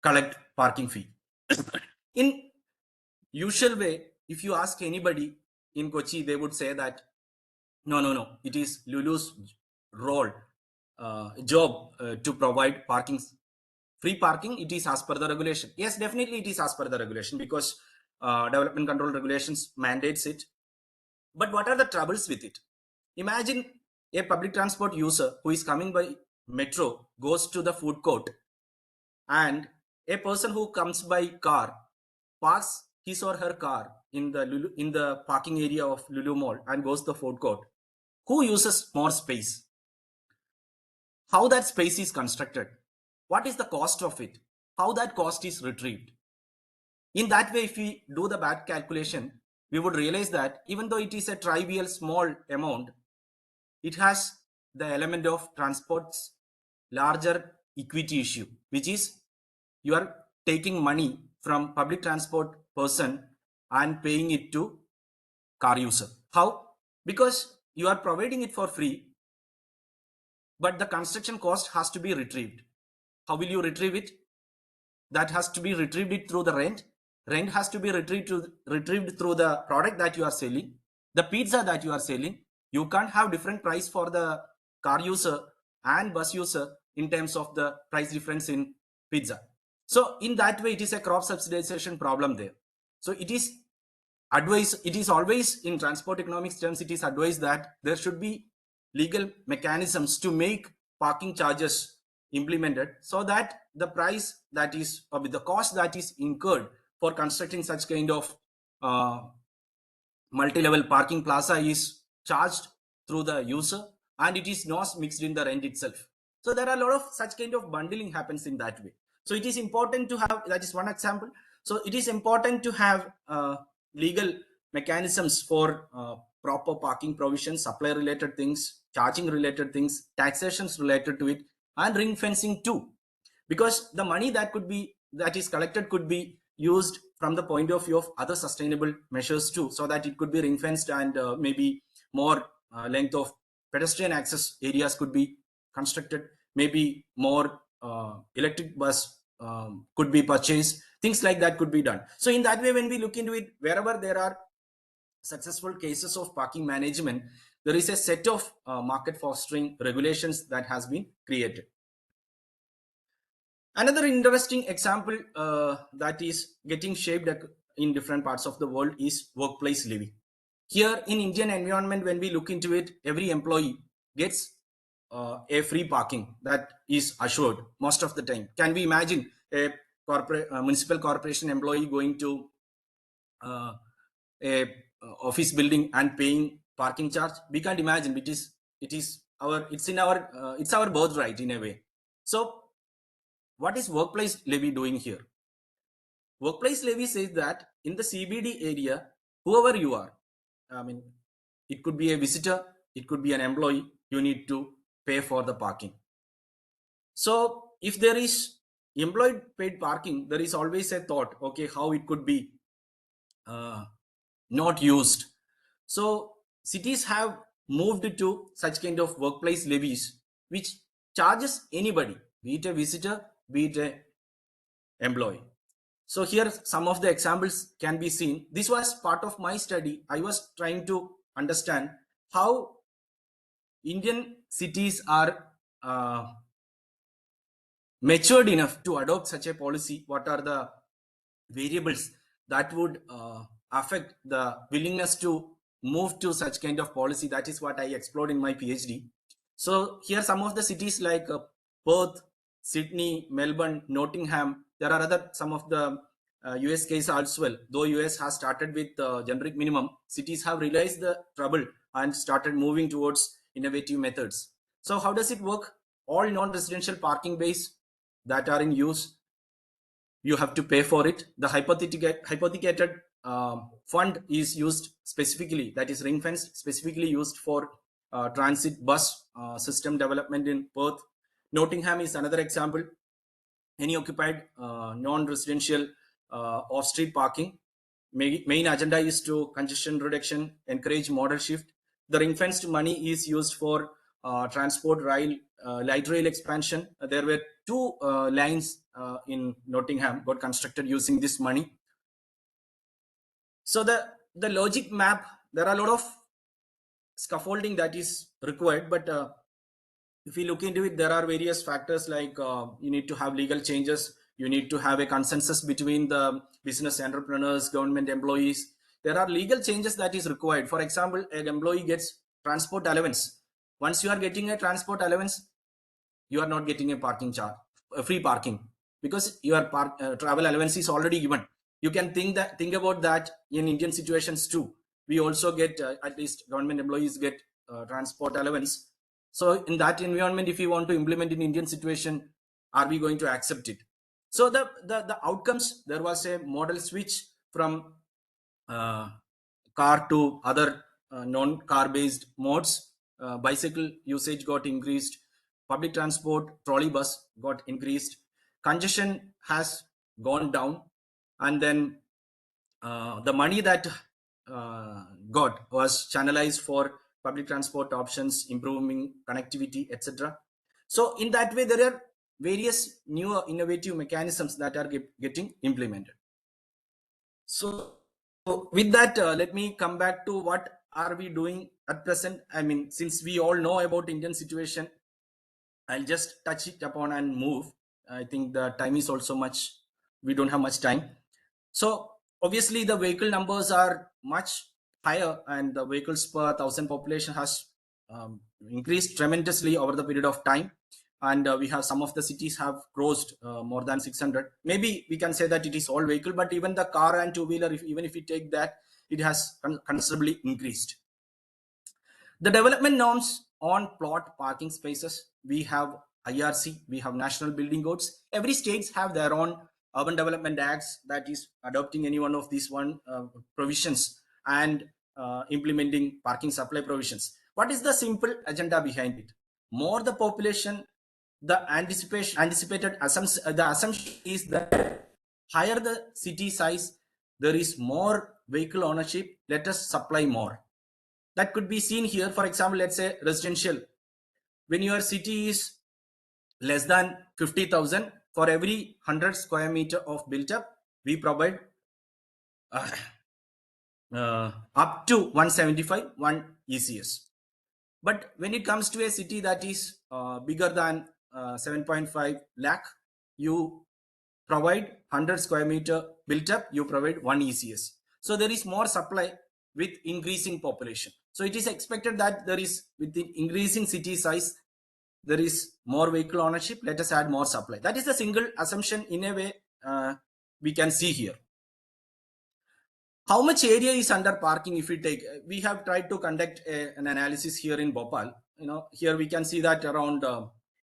collect parking fee. In usual way, if you ask anybody in Kochi, they would say that no, it is Lulu's role, job to provide free parking. It is as per the regulation. Yes, definitely it is as per the regulation, because development control regulations mandates it. But what are the troubles with it? Imagine a public transport user who is coming by metro goes to the food court, and a person who comes by car parks his or her car in the parking area of Lulu Mall and goes to the food court. Who uses more space? How that space is constructed? What is the cost of it? How that cost is retrieved? In that way, if we do the back calculation, we would realize that even though it is a trivial small amount, it has the element of transport's larger equity issue, which is you are taking money from public transport person and paying it to car user. How? Because you are providing it for free, but the construction cost has to be retrieved. How will you retrieve it? That has to be retrieved it through the rent. Rent has to be retrieved through the product that you are selling, the pizza that you are selling. You can't have different price for the car user and bus user in terms of the price difference in pizza. So in that way, it is a crop subsidization problem there. So it is always in transport economics terms, it is advised that there should be legal mechanisms to make parking charges implemented, so that the price that is, or the cost that is incurred for constructing such kind of multi-level parking plaza is charged through the user, and it is not mixed in the rent itself. So there are a lot of such kind of bundling happens in that way. So it is important to have, that is one example. So it is important to have legal mechanisms for proper parking provisions, supply related things, charging related things, taxations related to it, and ring fencing too, because the money that is collected could be used from the point of view of other sustainable measures too, so that it could be ring fenced, and maybe more length of pedestrian access areas could be constructed, maybe more electric bus could be purchased, things like that could be done. So in that way, when we look into it, wherever there are successful cases of parking management, there is a set of market fostering regulations that has been created. Another interesting example that is getting shaped in different parts of the world is workplace levy. Here in Indian environment, when we look into it, every employee gets a free parking that is assured most of the time. Can we imagine a municipal corporation employee going to a office building and paying parking charge? We can't imagine. It's our birthright in a way. So what is workplace levy doing here? Workplace levy says that in the CBD area, whoever you are, I mean, it could be a visitor, it could be an employee, you need to pay for the parking. So if there is employee paid parking, there is always a thought, okay, how it could be not used. So cities have moved to such kind of workplace levies, which charges anybody, be it a visitor, be it a employee. So here some of the examples can be seen. This was part of my study. I was trying to understand how Indian cities are matured enough to adopt such a policy. What are the variables that would affect the willingness to move to such kind of policy? That is what I explored in my PhD. So here some of the cities like Perth, Sydney, Melbourne, Nottingham, there are some of the US case as well. Though US has started with generic minimum, cities have realized the trouble and started moving towards innovative methods. So how does it work? All non-residential parking bays that are in use, you have to pay for it. The hypothecated fund is used specifically, that is ring fenced, specifically used for transit bus system development in Perth. Nottingham is another example. Any occupied non-residential off-street parking. Main agenda is to congestion reduction, encourage modal shift. The ring fenced money is used for transport rail, light rail expansion. There were two lines in Nottingham got constructed using this money. So the logic map, there are a lot of scaffolding that is required, but if you look into it, there are various factors like you need to have legal changes, you need to have a consensus between the business entrepreneurs, government employees. There are legal changes that is required. For example, an employee gets transport allowance. Once you are getting a transport allowance, you are not getting a parking charge, free parking, because your travel allowance is already given. You can think about that in Indian situations too. We also get at least government employees get transport allowance. So in that environment, if you want to implement in Indian situation, are we going to accept it? So the outcomes, there was a model switch from car to other non-car based modes. Bicycle usage got increased, public transport, trolley bus got increased, congestion has gone down, and then the money that got was channelized for public transport options, improving connectivity, etc. So in that way, there are various new innovative mechanisms that are getting implemented. So with that, let me come back to what are we doing at present. I mean, since we all know about Indian situation, I'll just touch it upon and move. I think the time is also much, we don't have much time. So obviously the vehicle numbers are much higher, and the vehicles per 1,000 population has increased tremendously over the period of time. And we have some of the cities have crossed more than 600. Maybe we can say that it is all vehicle, but even the car and two-wheeler, even if we take that, it has considerably increased. The development norms on plot parking spaces, we have IRC, we have national building codes. Every states have their own urban development acts that is adopting any one of these provisions and implementing parking supply provisions. What is the simple agenda behind it? More the population, the anticipated assumption, the assumption is that higher the city size, there is more vehicle ownership, let us supply more. That could be seen here. For example, let's say residential. When your city is less than 50,000, for every 100 square meter of built up, we provide up to 175 one ECS. But when it comes to a city that is bigger than 7.5 lakh, you provide 100 square meter built up, you provide 1 ECS. So there is more supply with increasing population. So it is expected that there is, with the increasing city size, there is more vehicle ownership. Let us add more supply. That is the single assumption in a way we can see here. How much area is under parking? If we take, we have tried to conduct an analysis here in Bhopal. Here we can see that around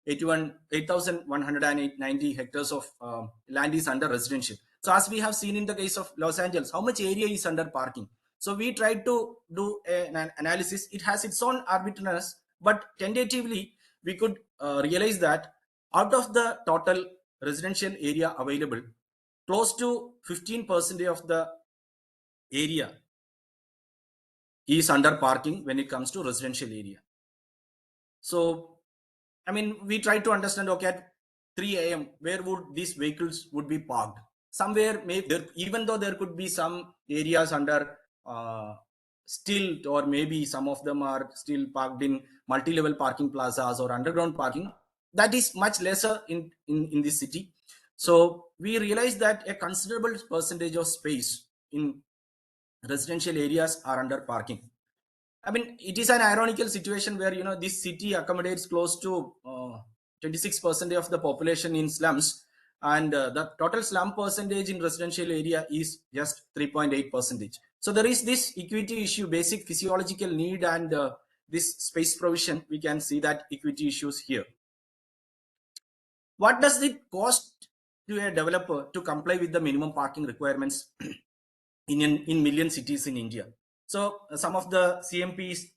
8,190 hectares of land is under residential. So as we have seen in the case of Los Angeles, how much area is under parking? So we tried to do an analysis. It has its own arbitrariness, but tentatively we could realize that out of the total residential area available, close to 15% of the area is under parking when it comes to residential area. So, I mean, we try to understand, okay, at 3 a.m., where would these vehicles would be parked? Somewhere, maybe there, even though there could be some areas under stilt, or maybe some of them are still parked in multi-level parking plazas or underground parking, that is much lesser in this city. So we realized that a considerable percentage of space in residential areas are under parking. I mean, it is an ironical situation where, this city accommodates close to 26% of the population in slums, and the total slum percentage in residential area is just 3.8%. So there is this equity issue, basic physiological need, and this space provision. We can see that equity issues here. What does it cost to a developer to comply with the minimum parking requirements in million cities in India? So some of the CMPs,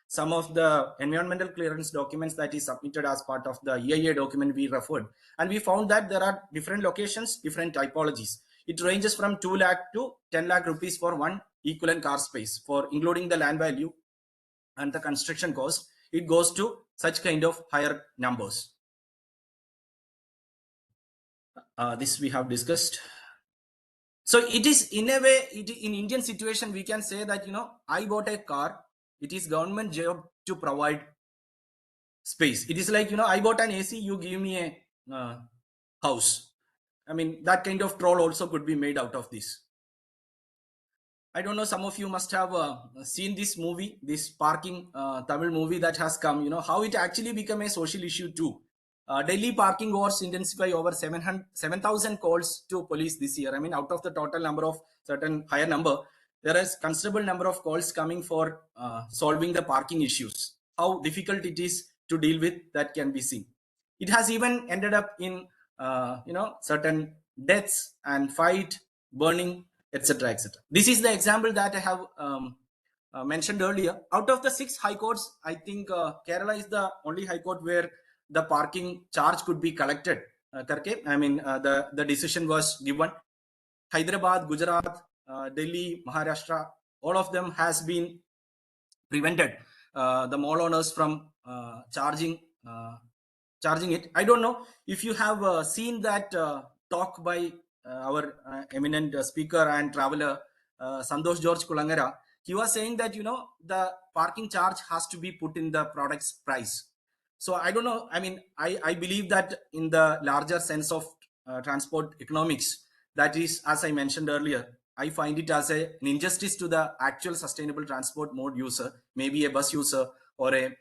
some of the environmental clearance documents that is submitted as part of the EIA document we referred, and we found that there are different locations, different typologies. It ranges from 2 lakh to 10 lakh rupees for one equivalent car space, for including the land value and the construction cost. It goes to such kind of higher numbers. This we have discussed. So it is in a way, in Indian situation, we can say that, I bought a car. It is government job to provide space. It is like, I bought an AC, you give me a house. I mean, that kind of troll also could be made out of this. I don't know, some of you must have seen this movie, this parking Tamil movie that has come, how it actually became a social issue too. Delhi parking wars intensify over 7,000 calls to police this year. I mean, out of the total number of certain higher number, there is considerable number of calls coming for solving the parking issues. How difficult it is to deal with, that can be seen. It has even ended up in, certain deaths and fight, burning, etc., etc. This is the example that I have mentioned earlier. Out of the 6 high courts, I think Kerala is the only high court where the parking charge could be collected. I mean, the decision was given. Hyderabad, Gujarat, Delhi, Maharashtra, all of them has been prevented the mall owners from charging it. I don't know if you have seen that talk by our eminent speaker and traveler Santosh George Kulangara. He was saying that the parking charge has to be put in the product's price. So I don't know. I mean, I believe that in the larger sense of transport economics, that is, as I mentioned earlier, I find it as an injustice to the actual sustainable transport mode user, maybe a bus user or a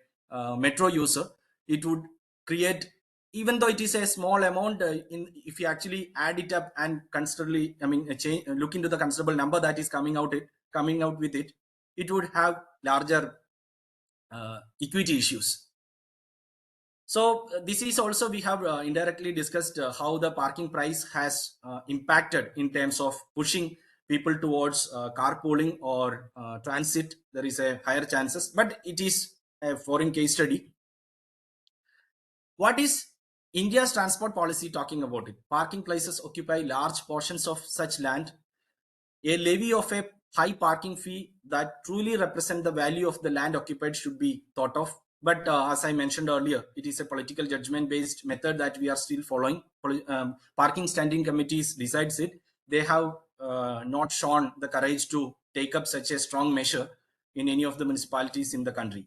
metro user. It would create, even though it is a small amount, if you actually add it up and considerably, I mean, look into the considerable number that is coming out with it, it would have larger equity issues. So this is also, we have indirectly discussed how the parking price has impacted in terms of pushing people towards carpooling or transit. There is a higher chances, but it is a foreign case study. What is India's transport policy talking about it? Parking places occupy large portions of such land. A levy of a high parking fee that truly represent the value of the land occupied should be thought of. But as I mentioned earlier, it is a political judgment based method that we are still following. Parking standing committees decides it. They have not shown the courage to take up such a strong measure in any of the municipalities in the country.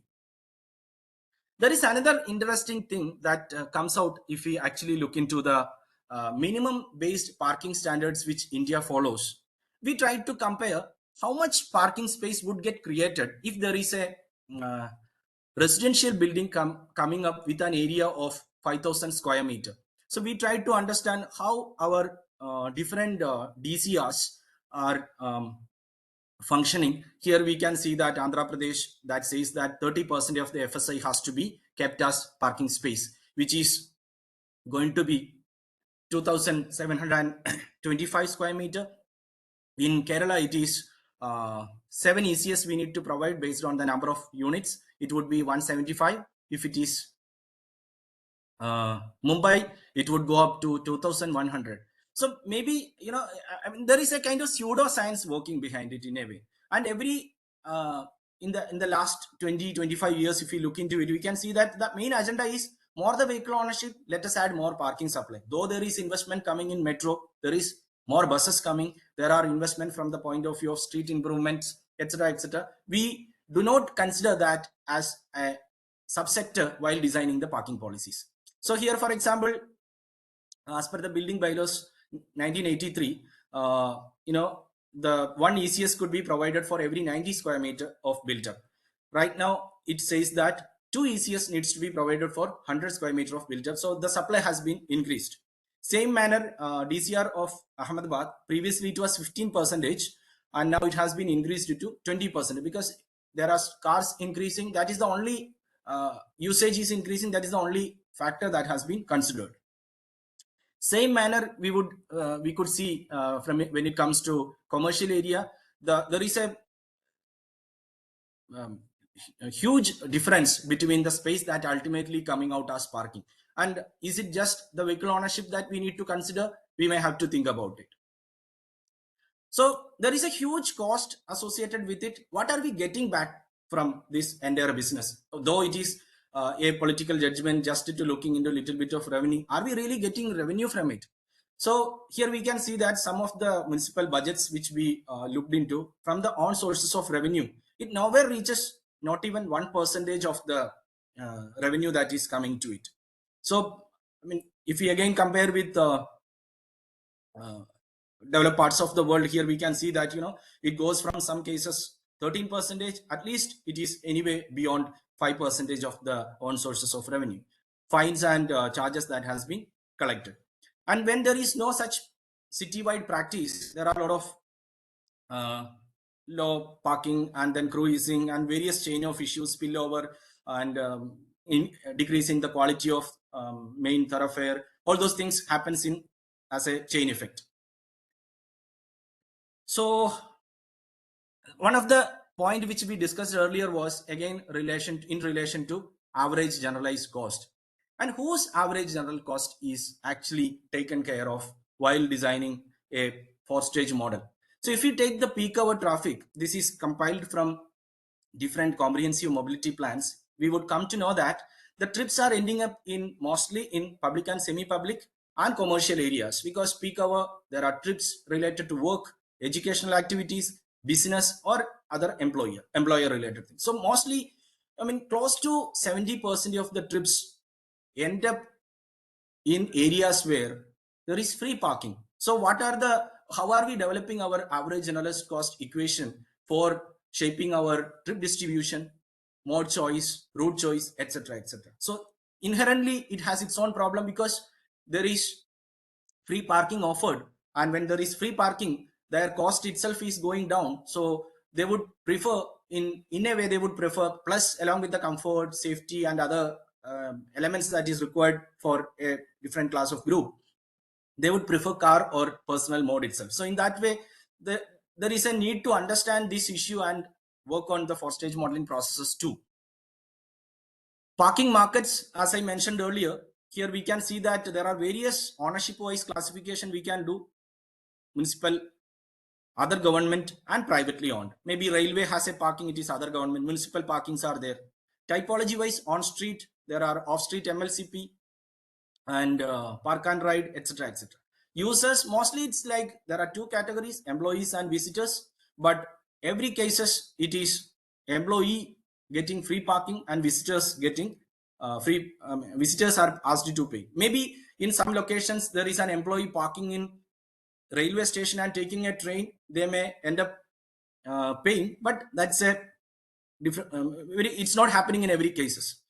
There is another interesting thing that comes out if we actually look into the minimum based parking standards which India follows. We tried to compare how much parking space would get created if there is a uh, residential building coming up with an area of 5,000 square meter. So we tried to understand how our different DCRs are functioning. Here we can see that Andhra Pradesh, that says that 30% of the FSI has to be kept as parking space, which is going to be 2,725 square meter. In Kerala, it is 7 ECS we need to provide based on the number of units. It would be 175. If it is Mumbai, it would go up to 2,100. So maybe, I mean, there is a kind of pseudoscience working behind it in a way. And every in the last 20-25 years, if you look into it, we can see that the main agenda is more the vehicle ownership. Let us add more parking supply. Though there is investment coming in metro, there is more buses coming. There are investment from the point of view of street improvements, etc., etc. We do not consider that as a subsector while designing the parking policies. So here, for example, as per the building bylaws 1983, the one ECS could be provided for every 90 square meter of built up. Right now, it says that 2 ECS needs to be provided for 100 square meter of built up. So the supply has been increased. Same manner, DCR of Ahmedabad, previously it was 15%, and now it has been increased to 20% because there are cars increasing. That is the only usage is increasing. That is the only factor that has been considered. Same manner, we could see from it when it comes to commercial area, there is a huge difference between the space that ultimately coming out as parking. And is it just the vehicle ownership that we need to consider? We may have to think about it. So there is a huge cost associated with it. What are we getting back from this entire business? Though it is a political judgment just to looking into a little bit of revenue. Are we really getting revenue from it? So here we can see that some of the municipal budgets which we looked into from the own sources of revenue, it nowhere reaches not even 1% of the revenue that is coming to it. So, I mean, if we again compare with uh, developed parts of the world, here we can see that, you know, it goes from some cases 13%, at least it is anyway beyond 5% of the own sources of revenue, fines and charges that has been collected. And when there is no such citywide practice, there are a lot of uh, low parking and then cruising and various chain of issues spill over, and in decreasing the quality of main thoroughfare. All those things happens in as a chain effect. So one of the point which we discussed earlier was again in relation to average generalized cost, and whose average general cost is actually taken care of while designing a 4-stage model. So if you take the peak hour traffic, this is compiled from different comprehensive mobility plans, we would come to know that the trips are ending up in mostly in public and semi-public and commercial areas, because peak hour there are trips related to work, educational activities, business, or other employer related things. So mostly, I mean, close to 70% of the trips end up in areas where there is free parking. So how are we developing our average generalized cost equation for shaping our trip distribution, mode choice, route choice, etc., etc.? So inherently it has its own problem, because there is free parking offered, and when there is free parking, their cost itself is going down. So they would prefer, in a way they would prefer, plus along with the comfort, safety, and other elements that is required for a different class of group, they would prefer car or personal mode itself. So in that way, there is a need to understand this issue and work on the 4-stage modeling processes too. Parking markets, as I mentioned earlier, here we can see that there are various ownership wise classification we can do: municipal, other government, and privately owned. Maybe railway has a parking, it is other government. Municipal parkings are there. Typology wise, on street there are off street MLCP and park and ride, etc., etc. Users, mostly it's like there are two categories: employees and visitors. But every cases it is employee getting free parking and visitors getting free. Visitors are asked to pay. Maybe in some locations there is an employee parking in railway station and taking a train, they may end up paying, but that's a different. It's not happening in every cases.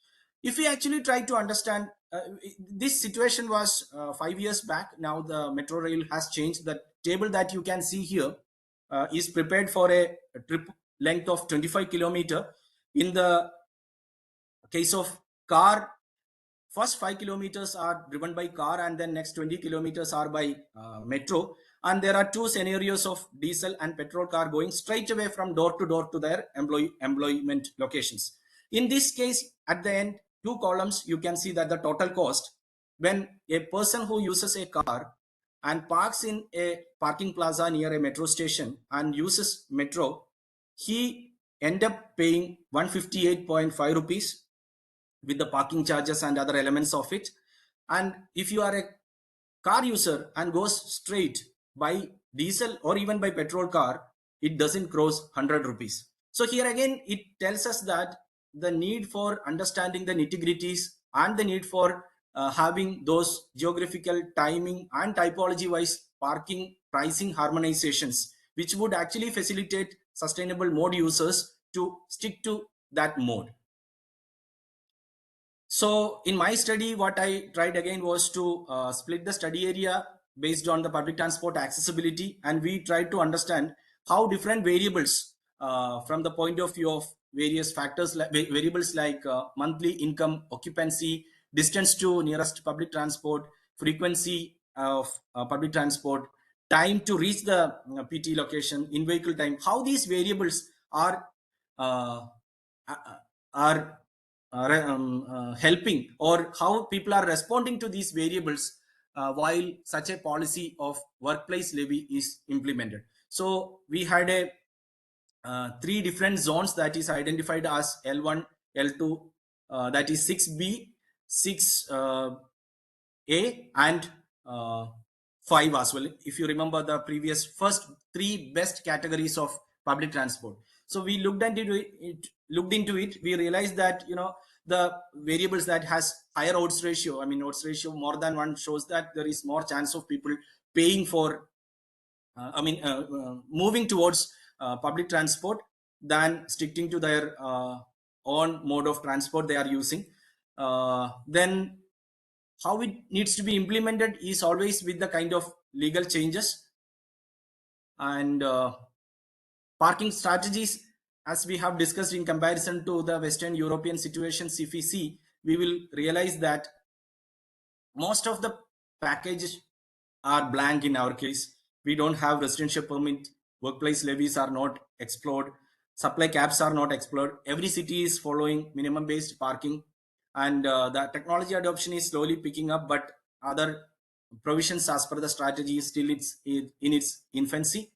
If we actually try to understand, this situation was 5 years back. Now the metro rail has changed. The table that you can see here is prepared for a trip length of 25 kilometer. In the case of car, first 5 kilometers are driven by car, and then next 20 kilometers are by metro. And there are two scenarios of diesel and petrol car going straight away from door to door to their employment locations. In this case, at the end, two columns, you can see that the total cost, when a person who uses a car and parks in a parking plaza near a metro station and uses metro, he end up paying 158.5 rupees with the parking charges and other elements of it. And if you are a car user and goes straight by diesel or even by petrol car, it doesn't cross 100 rupees. So here again, it tells us that the need for understanding the nitty-gritties and the need for having those geographical, timing, and typology wise parking pricing harmonizations, which would actually facilitate sustainable mode users to stick to that mode. So in my study, what I tried again was to split the study area based on the public transport accessibility, and we tried to understand how different variables from the point of view of various factors, variables like monthly income, occupancy, distance to nearest public transport, frequency of public transport, time to reach the PT location, in vehicle time, how these variables are uh, are helping, or how people are responding to these variables while such a policy of workplace levy is implemented. So we had a three different zones that is identified as L1, L2, that is 6B, 6A, and 5 as well. If you remember the previous first 3 best categories of public transport. So we looked into it. We realized that, the variables that has higher odds ratio, odds ratio more than 1 shows that there is more chance of people paying for, moving towards public transport than sticking to their own mode of transport they are using. Then how it needs to be implemented is always with the kind of legal changes and parking strategies, as we have discussed in comparison to the Western European situations. If we see, we will realize that most of the packages are blank. In our case, we don't have residential permit, workplace levies are not explored, supply caps are not explored. Every city is following minimum based parking, and the technology adoption is slowly picking up, but other provisions as per the strategy is still in its infancy.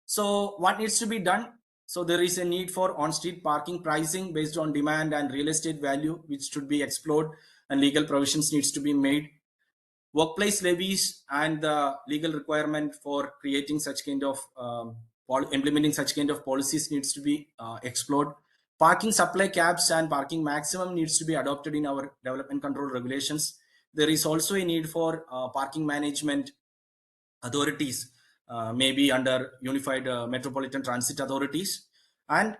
So what needs to be done? So there is a need for on-street parking pricing based on demand and real estate value, which should be explored, and legal provisions needs to be made. Workplace levies and the legal requirement for creating such kind of implementing such kind of policies needs to be explored. Parking supply caps and parking maximum needs to be adopted in our development control regulations. There is also a need for parking management authorities, maybe under unified metropolitan transit authorities, and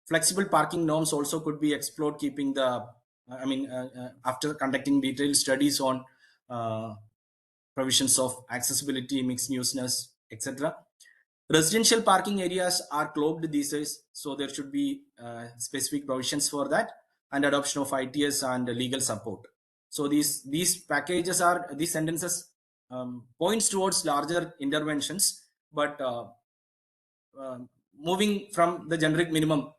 flexible parking norms also could be explored, keeping the after conducting detailed studies on provisions of accessibility, mixed useness, etc. Residential parking areas are clogged these days, so there should be specific provisions for that, and adoption of ITS and legal support. So these packages are, these sentences points towards larger interventions, but moving from the generic minimum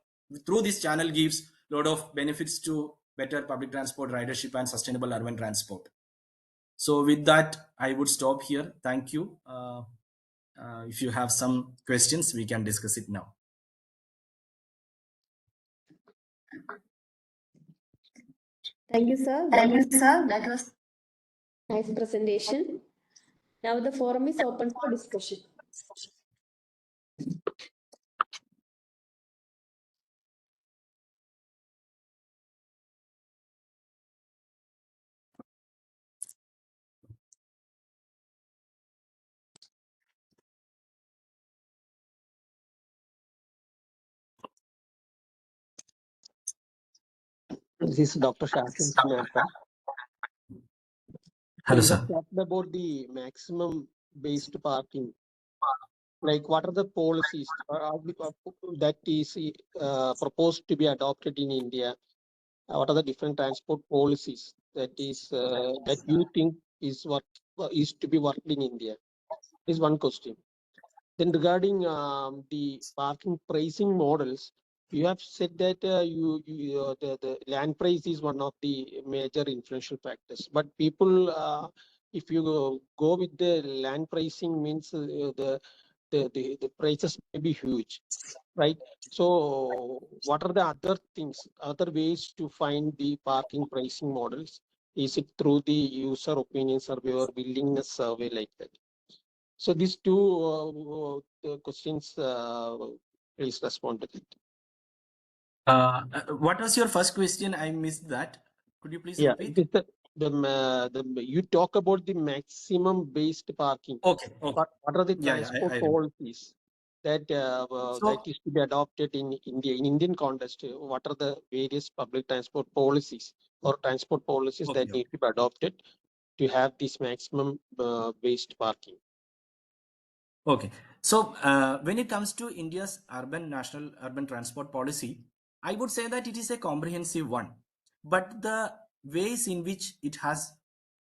through this channel gives a lot of benefits to better public transport ridership and sustainable urban transport. So with that, I would stop here. Thank you. If you have some questions, we can discuss it now. Thank you, sir. Thank you, sir. That was Nice presentation. Now the forum is open for discussion. This is Dr. Shashin from NATPAC. Hello, We sir. have talked about the maximum based parking. Like, what are the policies that is proposed to be adopted in India? What are the different transport policies that you think is to be worked in India? Is one question. Then regarding the parking pricing models, you have said that the land price is one of the major influential factors. But people, if you go with the land pricing, means the prices may be huge, right? So what are the other things, other ways to find the parking pricing models? Is it through the user opinion survey or willingness survey like that? So these two questions, please respond to that. What was your first question? I missed that. Could you please repeat? You talk about the maximum based parking. Okay. What are the transport policies that that is to be adopted in India, in Indian context? What are the various public transport policies or transport policies that need to be adopted to have this maximum based parking? Okay. So when it comes to India's national urban transport policy, I would say that it is a comprehensive one, but the ways in which it has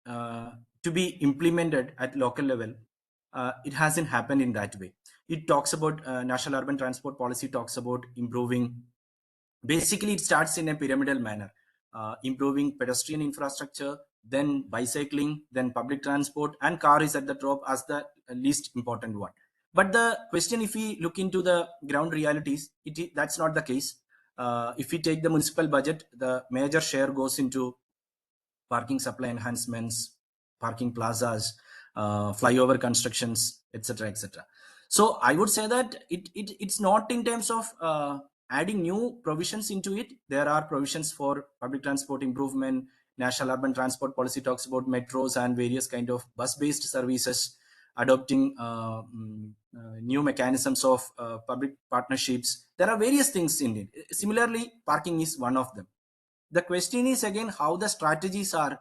to be implemented at local level, it hasn't happened in that way. It talks about national urban transport policy, talks about improving. Basically, it starts in a pyramidal manner, improving pedestrian infrastructure, then bicycling, then public transport, and car is at the top as the least important one. But the question, if we look into the ground realities, that's not the case. if we take the municipal budget, the major share goes into parking supply enhancements, parking plazas, flyover constructions, etc., etc. So I would say that it's not in terms of adding new provisions into it. There are provisions for public transport improvement. National Urban Transport Policy talks about metros and various kind of bus-based services, adopting new mechanisms of public partnerships. There are various things in it. Similarly, parking is one of them. The question is again how the strategies are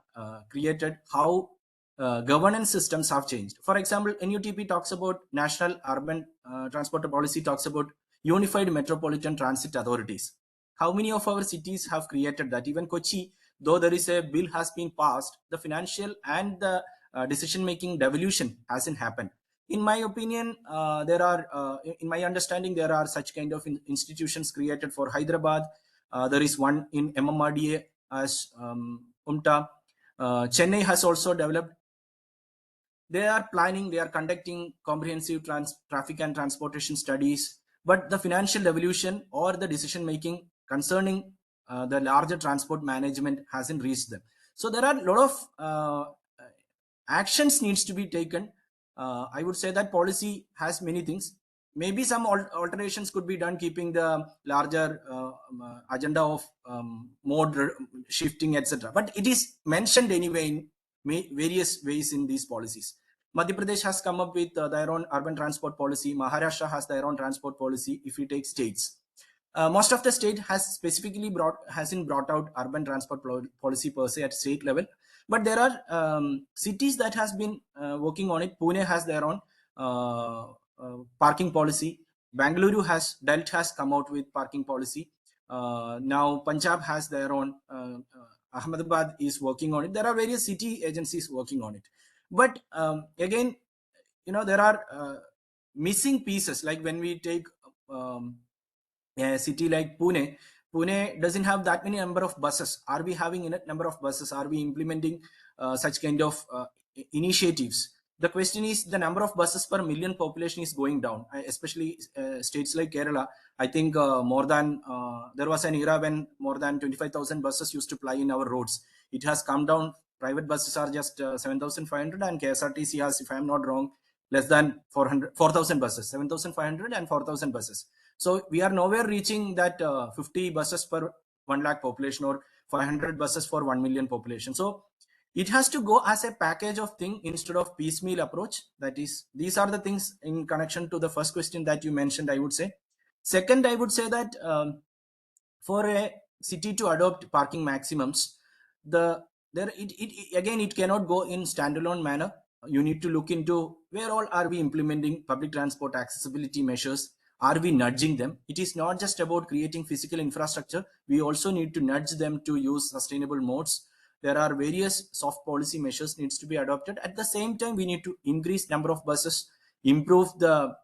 created, how governance systems have changed. For example, NUTP talks about National Urban Transport Policy talks about unified metropolitan transit authorities. How many of our cities have created that? Even Kochi, though there is a bill has been passed, the financial and the decision making devolution hasn't happened. In my opinion, in my understanding, there are such kind of institutions created for Hyderabad. There is one in MMRDA as UMTA. Chennai has also developed. They are planning, they are conducting comprehensive traffic and transportation studies, but the financial devolution or the decision making concerning the larger transport management hasn't reached them. So there are a lot of actions needs to be taken. I would say that policy has many things. Maybe some alterations could be done, keeping the larger agenda of mode shifting, etc. But it is mentioned anyway in various ways in these policies. Madhya Pradesh has come up with their own urban transport policy. Maharashtra has their own transport policy. If we take states, most of the state has specifically hasn't brought out urban transport policy per se at state level, but there are cities that has been working on it. Pune has their own parking policy. Bangalore has come out with parking policy. Now Punjab has their own. Ahmedabad is working on it. There are various city agencies working on it, but again, there are missing pieces. Like when we take a city like Pune doesn't have that many number of buses. Are we having enough number of buses? Are we implementing such kind of initiatives? The question is, the number of buses per million population is going down, especially states like Kerala. I think there was an era when more than 25,000 buses used to ply in our roads. It has come down. Private buses are just 7,500, and KSRTC has, if I am not wrong, less than 4,000 buses, 7,500 and 4,000 buses. So we are nowhere reaching that 50 buses per 1 lakh population or 500 buses for 1 million population. So it has to go as a package of thing instead of piecemeal approach. That is, these are the things in connection to the first question that you mentioned, I would say. Second, I would say that for a city to adopt parking maximums, it cannot go in standalone manner. You need to look into where all are we implementing public transport accessibility measures. Are we nudging them? It is not just about creating physical infrastructure. We also need to nudge them to use sustainable modes. There are various soft policy measures needs to be adopted. At the same time, we need to increase number of buses, improve the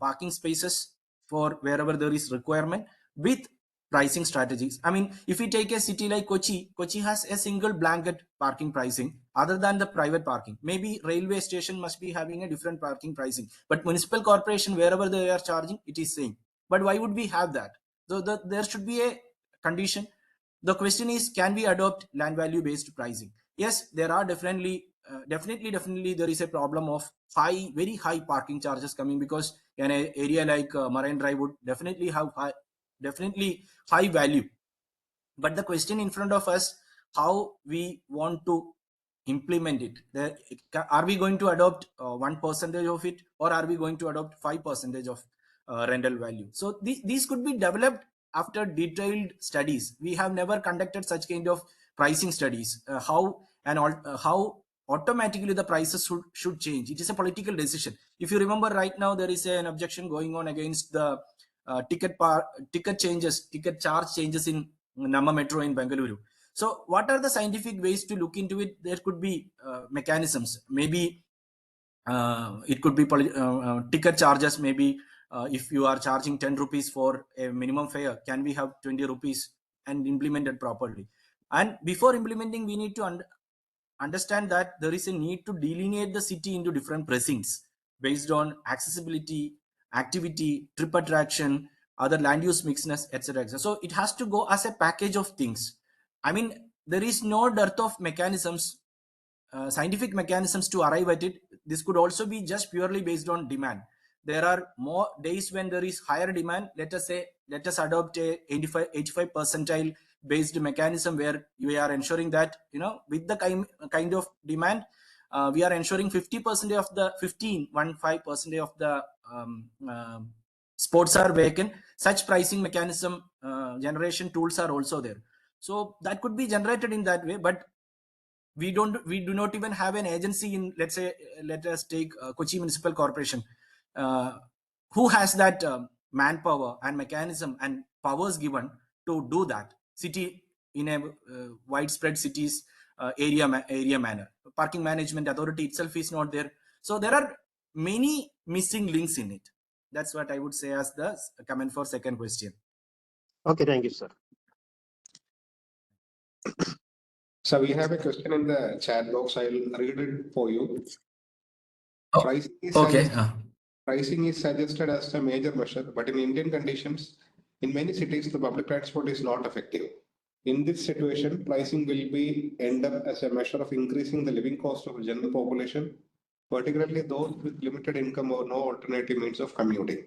parking spaces for wherever there is requirement with pricing strategies. I mean, if we take a city like Kochi has a single blanket parking pricing other than the private parking. Maybe railway station must be having a different parking pricing, but municipal corporation, wherever they are charging, it is same. But why would we have that? So there should be a condition. The question is, can we adopt land value based pricing? Yes, there are definitely there is a problem of very high parking charges coming, because in an area like Marine Drive would definitely have high value. But the question in front of us, how we want to implement it. Are we going to adopt 1% of it, or are we going to adopt 5% of rental value? So these could be developed after detailed studies. We have never conducted such kind of pricing studies. How automatically the prices should change. It is a political decision. If you remember, right now there is an objection going on against the ticket charge changes in Namma Metro in Bengaluru. So what are the scientific ways to look into it? There could be mechanisms. Maybe it could be ticket charges. Maybe if you are charging 10 rupees for a minimum fare, can we have 20 rupees and implement it properly? And before implementing, we need to understand that there is a need to delineate the city into different precincts based on accessibility, activity, trip attraction, other land use mixedness, etc. So it has to go as a package of things. I mean, there is no dearth of mechanisms, scientific mechanisms to arrive at it. This could also be just purely based on demand. There are more days when there is higher demand. Let us adopt a 85 percentile based mechanism where we are ensuring that, with the kind of demand, we are ensuring 50% of the 15% of the spots are vacant. Such pricing mechanism generation tools are also there. So that could be generated in that way, but we do not even have an agency in, let us take Kochi Municipal Corporation, who has that manpower and mechanism and powers given to do that city in a widespread cities area manner. Parking management authority itself is not there. So there are many missing links in it. That's what I would say as the comment for second question. Okay, thank you, sir. So we have a question in the chat box. I'll read it for you. Oh, Pricing is suggested as a major measure, but in Indian conditions, in many cities, the public transport is not effective. In this situation, pricing will end up as a measure of increasing the living cost of the general population, particularly those with limited income or no alternative means of commuting.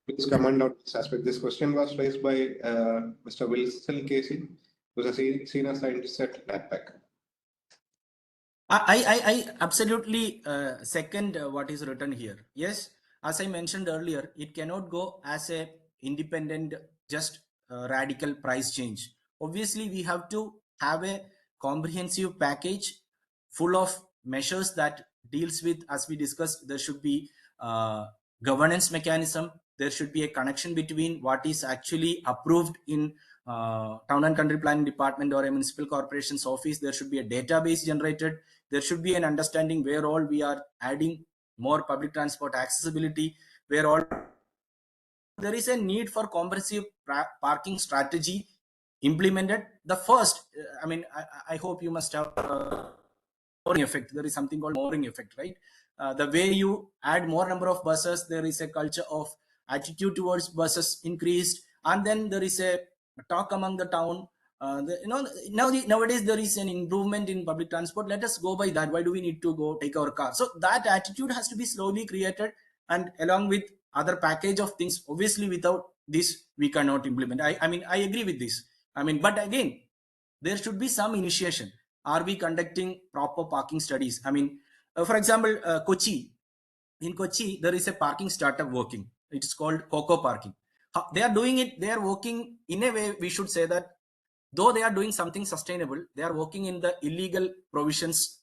Please comment on this aspect. This question was raised by Mr. Wilson Casey, who is a senior scientist at NATPAC. I absolutely second what is written here. Yes, as I mentioned earlier, it cannot go as a independent, just radical price change. Obviously, we have to have a comprehensive package full of measures that deals with, as we discussed, there should be governance mechanism. There should be a connection between what is actually approved in town and country planning department or a municipal corporation's office. There should be a database generated. There should be an understanding where all we are adding more public transport accessibility, where all there is a need for comprehensive parking strategy implemented. The first, I hope you must have mooring effect. There is something called mooring effect, right? The way you add more number of buses, there is a culture of attitude towards buses increased, and then there is a talk among the town. Nowadays there is an improvement in public transport. Let us go by that. Why do we need to go take our car? So that attitude has to be slowly created, and along with other package of things. Obviously, without this, we cannot implement. I agree with this. But again, there should be some initiation. Are we conducting proper parking studies? For example, Kochi. In Kochi, there is a parking startup working. It is called Coco Parking. They are doing it. They are working in a way. We should say that though they are doing something sustainable, they are working in the illegal provisions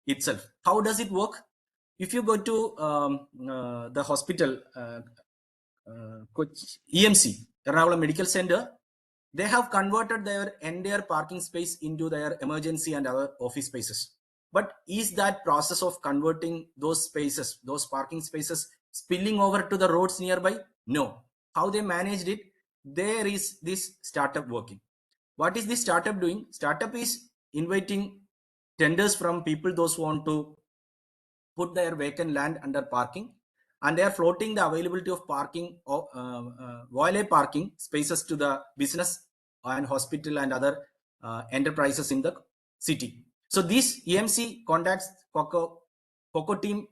itself. How does it work? If you go to the hospital, EMC, Ernakulam Medical Center, they have converted their entire parking space into their emergency and other office spaces. But is that process of converting those spaces, those parking spaces, spilling over to the roads nearby? No. How they managed it? There is this startup working. What is this startup doing? Startup is inviting tenders from people, those who want to put their vacant land under parking, and they are floating the availability of parking, valet parking spaces to the business and hospital and other enterprises in the city. So this EMC contacts Coco team,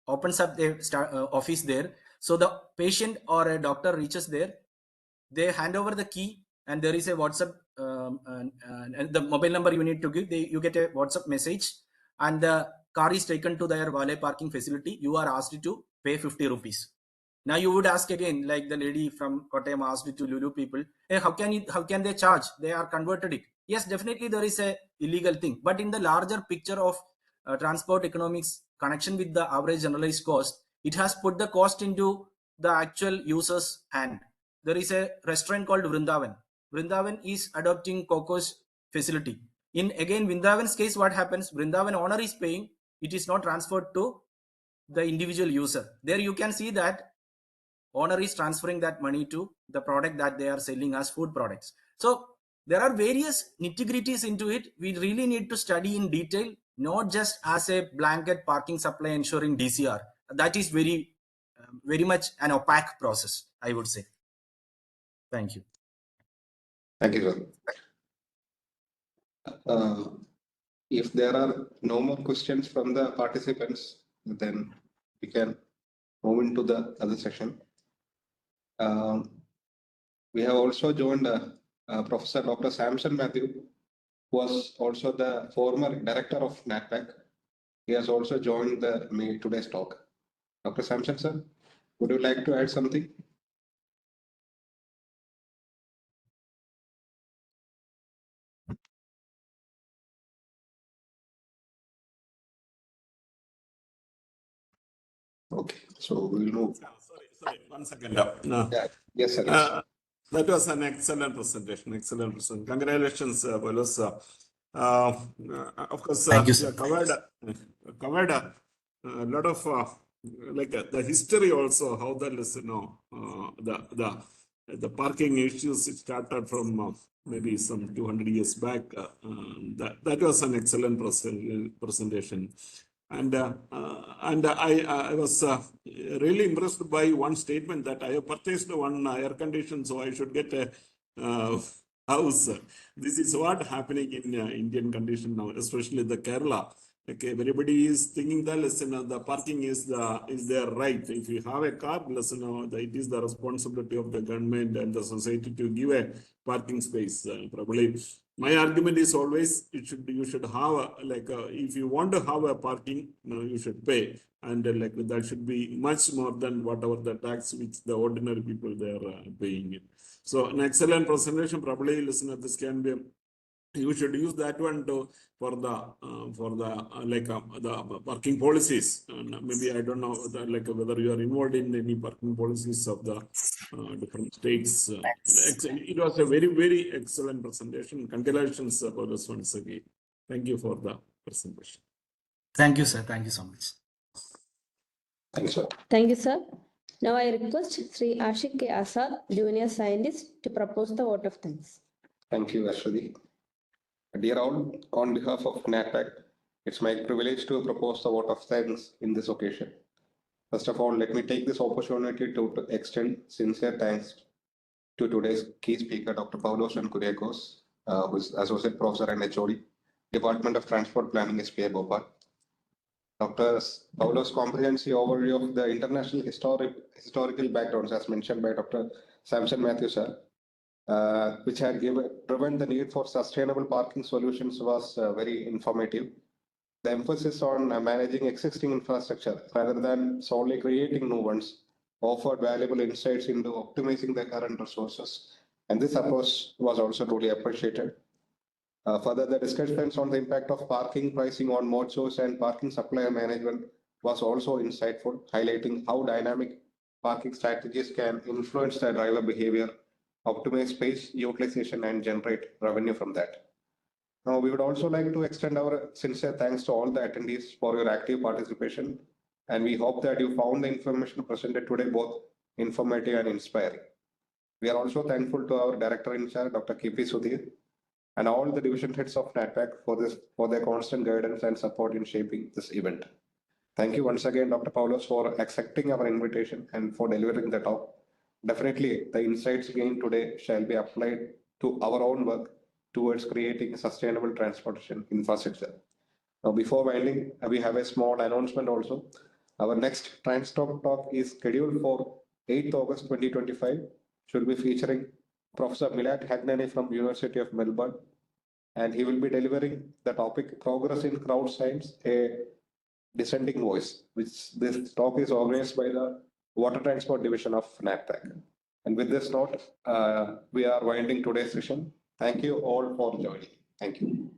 opens up their office there. So the patient or a doctor reaches there, they hand over the key, and there is a WhatsApp, and the mobile number you need to give. You get a WhatsApp message, and the car is taken to their valet parking facility. You are asked to pay 50 rupees. Now you would ask again, like the lady from Kottayam asked to Lulu people, hey, how can they charge? They are converted it. Yes, definitely there is a illegal thing, but in the larger picture of transport economics connection with the average generalized cost, it has put the cost into the actual user's hand. There is a restaurant called Vrindavan. Vrindavan is adopting Coco's facility. In again Vrindavan's case, what happens? Vrindavan owner is paying. It is not transferred to the individual user. There you can see that owner is transferring that money to the product that they are selling as food products. So there are various nitty-gritties into it. We really need to study in detail, not just as a blanket parking supply ensuring DCR. That is very much an opaque process, I would say. Thank you. Thank you, sir. If there are no more questions from the participants, then we can move into the other session. We have also joined Professor Dr. Samson Matthew, who was also the former director of NATPAC. He has also joined today's talk. Dr. Samson, sir, would you like to add something? Okay, so we'll move. Sorry, 1 second. Yeah. Yes, sir. Yes. That was an excellent presentation. Excellent presentation. Congratulations, Paulose. Of course, Thank you, you sir. covered a lot of the history also, how the the parking issues started from maybe some 200 years back. That was an excellent presentation. And I was really impressed by one statement that I have purchased one air conditioner, so I should get a house. This is what happening in Indian condition now, especially the Kerala. Okay, everybody is thinking that the parking is their right. If you have a car, it is the responsibility of the government and the society to give a parking space. Probably my argument is always you should have if you want to have a parking, you should pay, and that should be much more than whatever the tax which the ordinary people they are paying. So an excellent presentation. Probably this can be. You should use that one for the parking policies. Maybe I don't know whether you are involved in any parking policies of the different states. It was a very excellent presentation. Congratulations for this once again. Thank you for the presentation. Thank you, sir. Thank you so much. Thank you, sir. Thank you, sir. Now I request Sri Ashik K. Asad, Junior Scientist, to propose the vote of thanks. Thank you, Ashwini. Dear all, on behalf of NATPAC, it's my privilege to propose the vote of thanks in this occasion. First of all, let me take this opportunity to extend sincere thanks to today's key speaker, Dr. Paulose and Kuriakose, who is Associate Professor and HOD, Department of Transport Planning, SPI Bhopal. Dr. Paulose's comprehensive overview of the international historical backgrounds, as mentioned by Dr. Samson Matthew, sir, which had driven the need for sustainable parking solutions, was very informative. The emphasis on managing existing infrastructure rather than solely creating new ones offered valuable insights into optimizing the current resources. And this approach was also truly appreciated. Further, the discussions on the impact of parking pricing on mode choice and parking supplier management was also insightful, highlighting how dynamic parking strategies can influence the driver behavior, optimize space utilization, and generate revenue from that. Now, we would also like to extend our sincere thanks to all the attendees for your active participation, and we hope that you found the information presented today both informative and inspiring. We are also thankful to our Director in Charge, Dr. K.P. Sudhir, and all the division heads of NATPAC for their constant guidance and support in shaping this event. Thank you once again, Dr. Paulose, for accepting our invitation and for delivering the talk. Definitely, the insights gained today shall be applied to our own work towards creating sustainable transportation infrastructure. Now, before winding, we have a small announcement also. Our next Transtalk talk is scheduled for 8th August 2025. Should be featuring Professor Milad Hagnani from University of Melbourne, and he will be delivering the topic Progress in Crowd Science, a dissenting voice, which this talk is organized by the Water Transport Division of NATPAC. And with this note, we are winding today's session. Thank you all for joining. Thank you.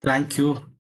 Thank you.